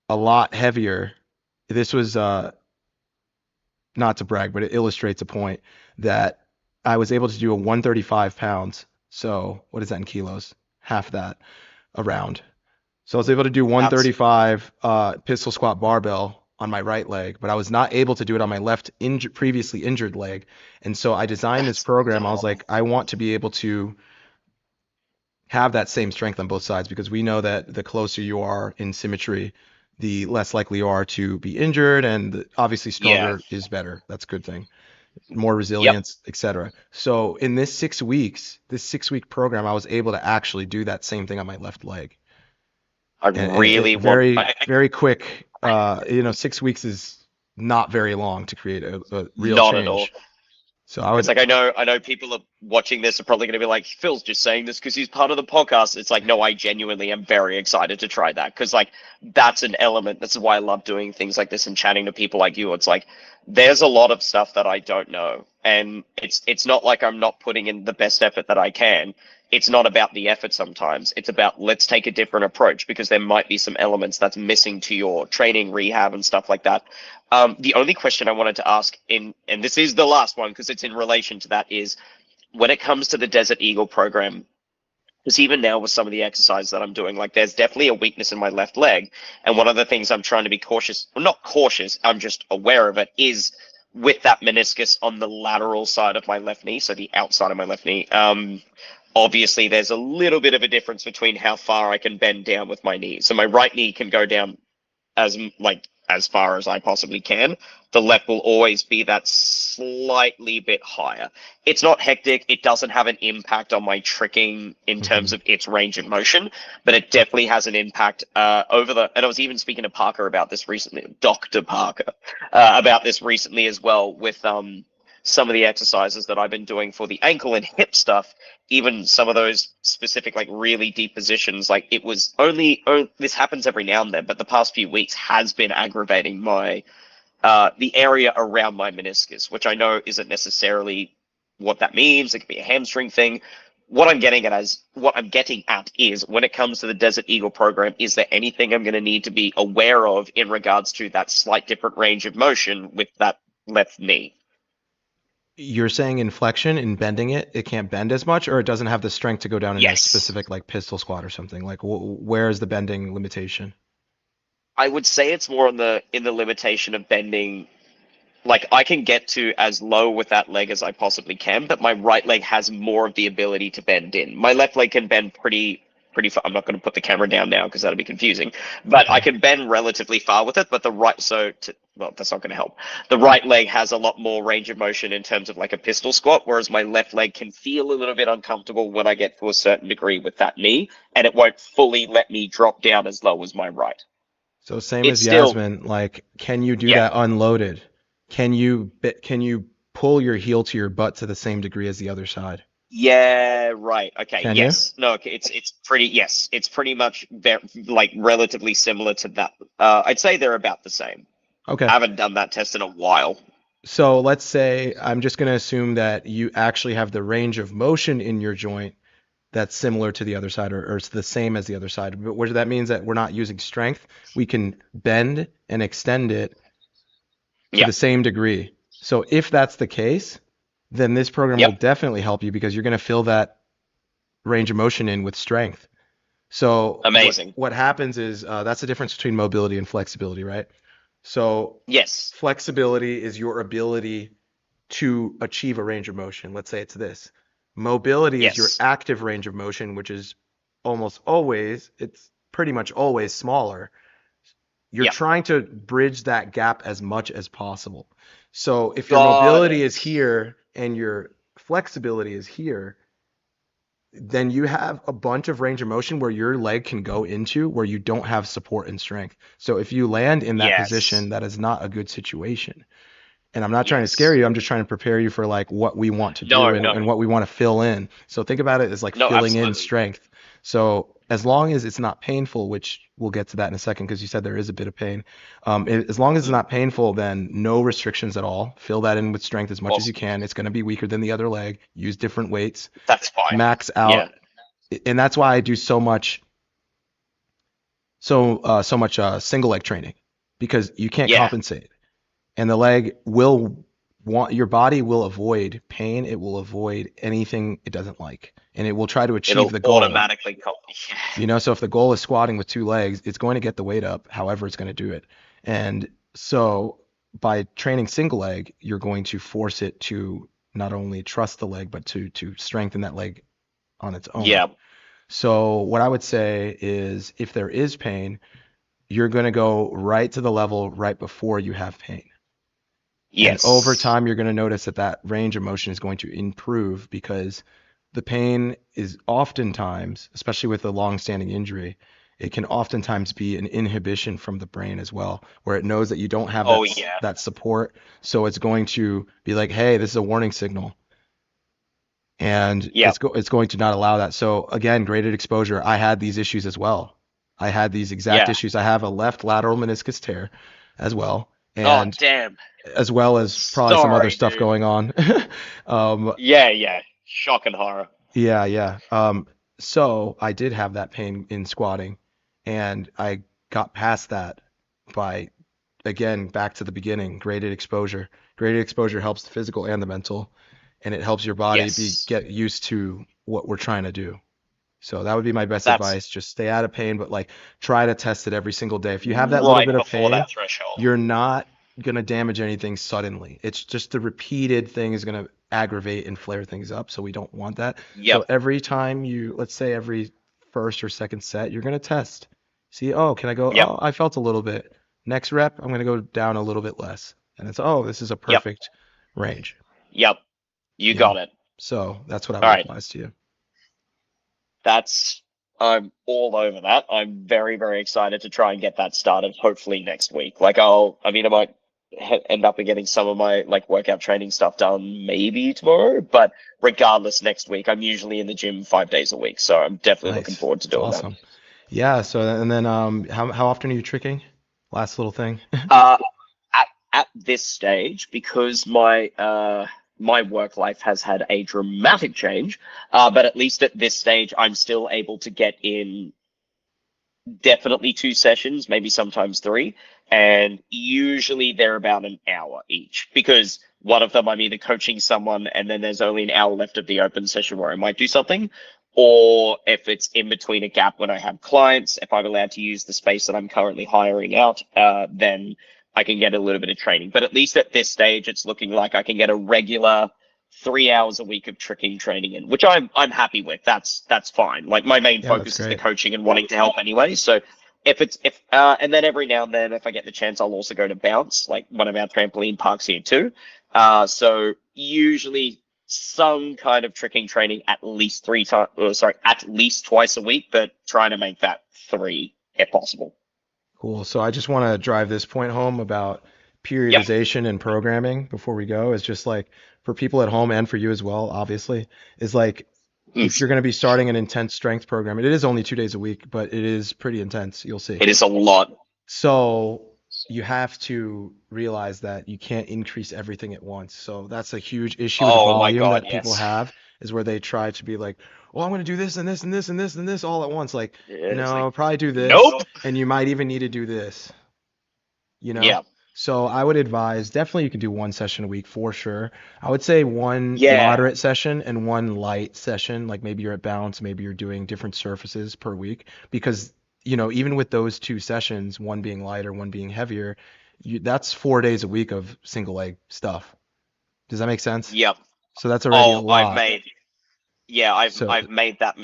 a lot heavier. This was not to brag, but it illustrates a point that I was able to do a 135 pounds. So what is that in kilos? Half that around. So I was able to do That's 135 pistol squat barbell on my right leg, but I was not able to do it on my left previously injured leg. And so I designed this that's program. I was phenomenal. like, I want to be able to have that same strength on both sides because we know that the closer you are in symmetry, the less likely you are to be injured, and obviously Yeah. stronger is better. That's a good thing. More Yep. resilience, etc. So in this 6 weeks, this 6 week program, I was able to actually do that same thing on my left leg, I and it really want. very very quick. 6 weeks is not very long to create a real Not at all. change. So I It's would. like I know people are watching this are probably going to be like, Phil's just saying this because he's part of the podcast. It's like, no, I genuinely am very excited to try that because like that's an element. That's why I love doing things like this and chatting to people like you. It's like there's a lot of stuff that I don't know, and it's not like I'm not putting in the best effort that I can. It's not about the effort sometimes. It's about let's take a different approach because there might be some elements that's missing to your training, rehab, and stuff like that. The only question I wanted to ask and this is the last one because it's in relation to that, is when it comes to the Desert Eagle program, because even now with some of the exercises that I'm doing, like there's definitely a weakness in my left leg. And one of the things I'm trying to be cautious, well, not cautious, I'm just aware of it, is with that meniscus on the lateral side of my left knee, so the outside of my left knee. Obviously, there's a little bit of a difference between how far I can bend down with my knee. So my right knee can go down as far as I possibly can. The left will always be that slightly bit higher. It's not hectic. It doesn't have an impact on my tricking in terms Mhm. of its range of motion, but it definitely has an impact over the. And I was even speaking to Parker about this recently, Dr. Parker, about this recently as well with some of the exercises that I've been doing for the ankle and hip stuff, even some of those specific, like really deep positions, like it was this happens every now and then, but the past few weeks has been aggravating my, the area around my meniscus, which I know isn't necessarily what that means. It could be a hamstring thing. What I'm getting at is when it comes to the Desert Eagle program, is there anything I'm going to need to be aware of in regards to that slight different range of motion with that left knee? You're saying in flexion, in bending it, it can't bend as much, or it doesn't have the strength to go down in a Yes. specific like pistol squat or something. Like where is the bending limitation? I would say it's more in the limitation of bending. Like, I can get to as low with that leg as I possibly can, but my right leg has more of the ability to bend in. My left leg can bend pretty far. I'm not going to put the camera down now because that'll be confusing, but I can bend relatively far with it. But the right, well, that's not going to help. The right leg has a lot more range of motion in terms of like a pistol squat, whereas my left leg can feel a little bit uncomfortable when I get to a certain degree with that knee, and it won't fully let me drop down as low as my right. So same It's as still, Yasmin, like, can you do yeah. that unloaded? Can you pull your heel to your butt to the same degree as the other side? Yeah, right. Okay. Can you? Yes. No. Okay. It's pretty. Yes. It's pretty much like relatively similar to that. I'd say they're about the same. Okay. I haven't done that test in a while. So let's say I'm just going to assume that you actually have the range of motion in your joint that's similar to the other side, or it's the same as the other side. But what that means that we're not using strength. We can bend and extend it to Yeah. the same degree. So if that's the case, then this program will Yep. definitely help you because you're going to fill that range of motion in with strength. So Amazing. what happens is that's the difference between mobility and flexibility, right? So Yes. flexibility is your ability to achieve a range of motion. Let's say it's this. Mobility is your Yes. active range of motion, which is it's pretty much always smaller. You're Yep. trying to bridge that gap as much as possible. So if your Got mobility it. is here and your flexibility is here, then you have a bunch of range of motion where your leg can go into where you don't have support and strength. So if you land in that Yes. position, that is not a good situation. And I'm not trying to scare Yes. you. I'm just trying to prepare you for like what we want to do No. and, No. and what we want to fill in. So think about it as like No. filling in Absolutely. strength. So as long as it's not painful, which we'll get to that in a second because you said there is a bit of pain. As long as it's not painful, then no restrictions at all. Fill that in with strength as much as you Awesome. can. It's going to be weaker than the other leg. Use different weights. That's fine. Max Yeah. out. And that's why I do so much single leg training because you can't Yeah. compensate. And your body will avoid pain. It will avoid anything it doesn't like. And it will try to achieve It'll the goal. automatically come. Yeah. So if the goal is squatting with two legs, it's going to get the weight up, however it's going to do it. And so by training single leg, you're going to force it to not only trust the leg, but to strengthen that leg on its own. Yeah. So what I would say is if there is pain, you're going to go right to the level right before you have pain. Yes. And over time, you're going to notice that range of motion is going to improve because the pain is oftentimes, especially with a long-standing injury, it can oftentimes be an inhibition from the brain as well, where it knows that you don't have Oh yeah. that support. So it's going to be like, hey, this is a warning signal. And Yep. it's going to not allow that. So again, graded exposure, I had these issues as well. I had these exact Yeah. issues. I have a left lateral meniscus tear as well. Oh And damn. as well as probably some other Sorry, stuff dude. going on. Yeah. Yeah. Shock and horror. Yeah. So I did have that pain in squatting, and I got past that by, again, back to the beginning, graded exposure. Graded exposure helps the physical and the mental, and it helps your body Yes. get used to what we're trying to do. So that would be my best That's advice. Just stay out of pain, but like try to test it every single day. If you have that little right bit of before pain, that threshold. you're not going to damage anything suddenly. It's just the repeated thing is going to aggravate and flare things up. So we don't want that. Yep. So every time let's say every first or second set, you're going to test. See, oh, can I go? Yep. Oh, I felt a little bit. Next rep, I'm going to go down a little bit less. And it's, oh, this is a Yep. perfect range. Yep. You got it. So that's what I All would right. advise to you. I'm all over that. I'm very, very excited to try and get that started. Hopefully next week. Like I might end up getting some of my like workout training stuff done maybe tomorrow, but regardless, next week I'm usually in the gym 5 days a week, so I'm definitely looking forward to That's doing awesome. Yeah. So and then how often are you tricking? Last little thing. that. At this stage, because my work life has had a dramatic change, but at least at this stage, I'm still able to get in definitely 2 sessions, maybe sometimes 3, and usually they're about an hour each because one of them I'm either coaching someone and then there's only an hour left of the open session where I might do something, or if it's in between a gap when I have clients, if I'm allowed to use the space that I'm currently hiring out, then I can get a little bit of training. But at least at this stage, it's looking like I can get a regular 3 hours a week of tricking training in, which I'm happy with. That's fine. Like my main Yeah, that's focus is the great. coaching and wanting to help anyway. So and then every now and then, if I get the chance, I'll also go to Bounce, like one of our trampoline parks here too. So usually some kind of tricking training at least at least twice a week, but trying to make that 3 if possible. Cool. So I just want to drive this point home about Yep. periodization and programming before we go. Is just like for people at home and for you as well, obviously, is like if Mm. you're going to be starting an intense strength program, it is only 2 days a week, but it is pretty intense. You'll see. It is a lot. So you have to realize that you can't increase everything at once. So that's a huge issue with Oh my volume God, that people yes. have is where they try to be like, oh, I'm going to do this and this and this and this and this all at once. Like, It's like, no, probably do this. nope. And you might even need to do this, you know? Yeah. So I would advise definitely you can do one session a week for sure. I would say one Yeah. moderate session and one light session. Like maybe you're at balance, maybe you're doing different surfaces per week because even with those two sessions, one being lighter, one being heavier, that's 4 days a week of single leg stuff. Does that make sense? Yep. So that's already a Oh, lot. So I've made that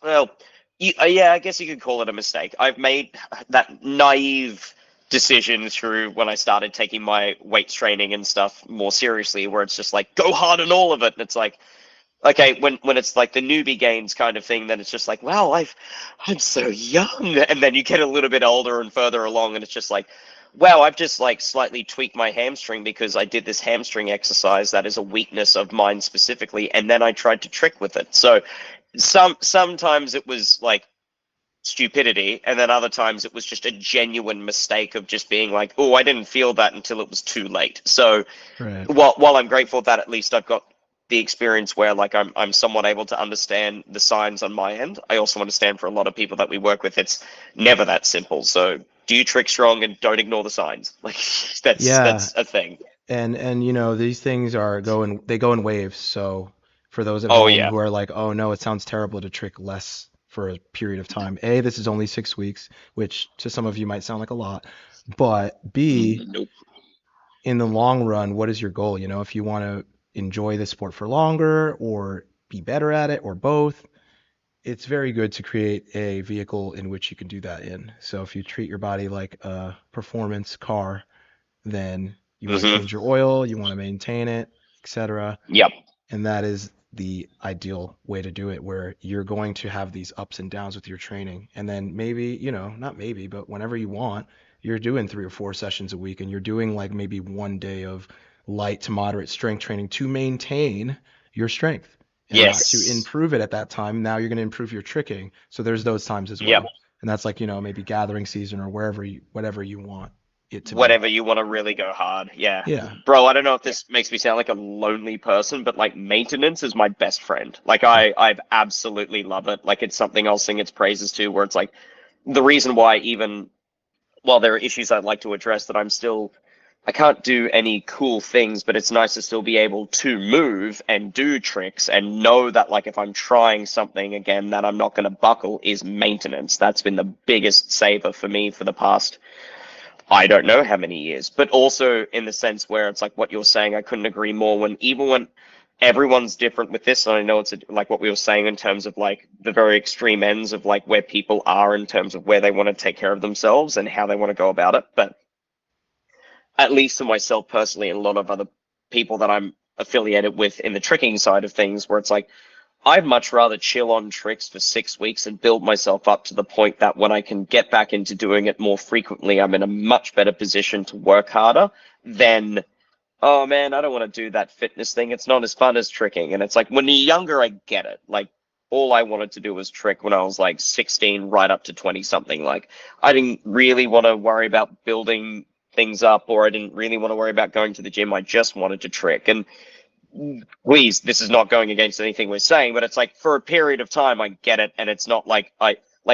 well, yeah, I guess you could call it a mistake. I've made that naive decision through when I started taking my weights training and stuff more seriously, where it's just like go hard on all of it, and it's like, okay, when it's like the newbie gains kind of thing, then it's just like, wow, I'm so young, and then you get a little bit older and further along, and it's just like, wow, I've just like slightly tweaked my hamstring because I did this hamstring exercise that is a weakness of mine specifically, and then I tried to trick with it. So sometimes it was like stupidity, and then other times it was just a genuine mistake of just being like, oh, I didn't feel that until it was too late. So right. while I'm grateful that at least I've got the experience where like I'm somewhat able to understand the signs on my end, I also understand for a lot of people that we work with, it's never that simple. So do trick strong and don't ignore the signs. Like Yeah. that's a thing. And these things they go in waves. So for those at Oh home yeah. who are like, oh no, it sounds terrible to trick less for a period of time. A, this is only 6 weeks, which to some of you might sound like a lot. But B, Nope. in the long run, what is your goal? If you want to enjoy the sport for longer or be better at it or both, it's very good to create a vehicle in which you can do that in. So if you treat your body like a performance car, then you want to Mm-hmm. change your oil, you want to maintain it, etc. Yep. And that is the ideal way to do it, where you're going to have these ups and downs with your training. And then maybe, not maybe, but whenever you want, you're doing 3 or 4 sessions a week and you're doing like maybe one day of light to moderate strength training to maintain your strength and not to Yes. improve it at that time. Now you're going to improve your tricking. So there's those times as Yep. well. And that's like, maybe gathering season or whatever you want it to be. Whatever you want to really go hard. Yeah. Yeah. Bro, I don't know if this makes me sound like a lonely person, but like maintenance is my best friend. Like I've absolutely love it. Like it's something I'll sing its praises to, where it's like the reason why, even while there are issues I'd like to address, that I can't do any cool things, but it's nice to still be able to move and do tricks and know that like if I'm trying something again that I'm not going to buckle, is maintenance. That's been the biggest saver for me for the past, I don't know how many years, but also in the sense where it's like what you're saying, I couldn't agree more. Even when everyone's different with this, and I know it's like what we were saying in terms of like the very extreme ends of like where people are in terms of where they want to take care of themselves and how they want to go about it. But at least for myself personally, and a lot of other people that I'm affiliated with in the tricking side of things, where it's like, I'd much rather chill on tricks for 6 weeks and build myself up to the point that when I can get back into doing it more frequently, I'm in a much better position to work harder than, oh man, I don't want to do that fitness thing. It's not as fun as tricking. And it's like, when you're younger, I get it. Like, all I wanted to do was trick when I was like 16 right up to 20 something. Like, I didn't really want to worry about building things up, or I didn't really want to worry about going to the gym. I just wanted to trick. And please, this is not going against anything we're saying, but it's like for a period of time, I get it. And it's not like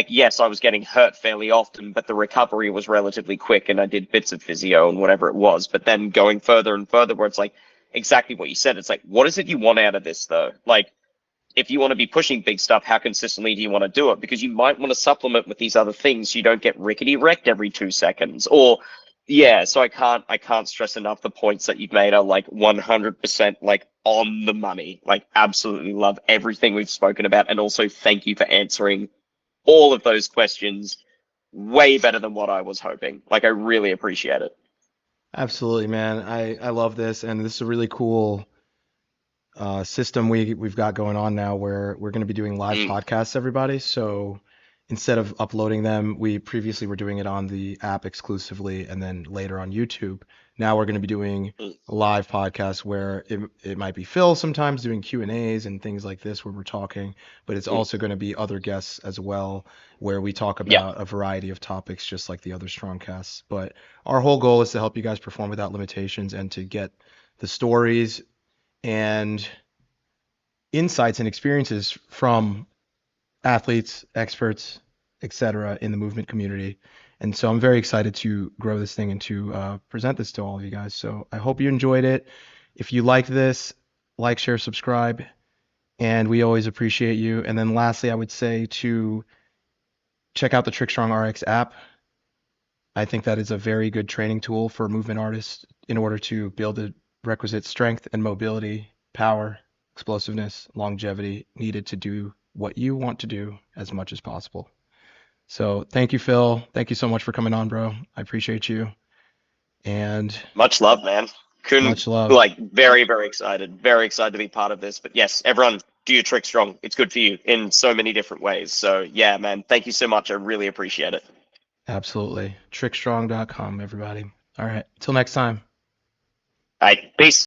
yes, I was getting hurt fairly often, but the recovery was relatively quick and I did bits of physio and whatever it was. But then going further and further, where it's like exactly what you said, it's like, what is it you want out of this though? Like, if you want to be pushing big stuff, how consistently do you want to do it? Because you might want to supplement with these other things so you don't get rickety wrecked every 2 seconds. Or yeah, so I can't stress enough the points that you've made are like 100% like on the money. Like absolutely love everything we've spoken about, and also thank you for answering all of those questions way better than what I was hoping. Like I really appreciate it. Absolutely, man. I love this, and this is a really cool system we've got going on now where we're going to be doing live Mm. podcasts, everybody. So instead of uploading them, we previously were doing it on the app exclusively and then later on YouTube. Now we're going to be doing Mm. a live podcast where it might be Phil sometimes doing Q&As and things like this where we're talking, but it's Mm. also going to be other guests as well where we talk Yeah. about a variety of topics just like the other StrongCasts. But our whole goal is to help you guys perform without limitations and to get the stories and insights and experiences from athletes, experts, etc. in the movement community. And so I'm very excited to grow this thing and to present this to all of you guys. So I hope you enjoyed it. If you like this, like, share, subscribe, and we always appreciate you. And then lastly, I would say to check out the TrickStrong RX app. I think that is a very good training tool for movement artists in order to build the requisite strength and mobility, power, explosiveness, longevity needed to do what you want to do as much as possible. So thank you, Phil. Thank you so much for coming on, bro. I appreciate you. And Much love, man. Couldn't much love. like very, very excited to be part of this. But yes, everyone do your TrickStrong. It's good for you in so many different ways. So yeah, man, thank you so much. I really appreciate it. Absolutely. TrickStrong.com, everybody. All right. Till next time. All right, peace.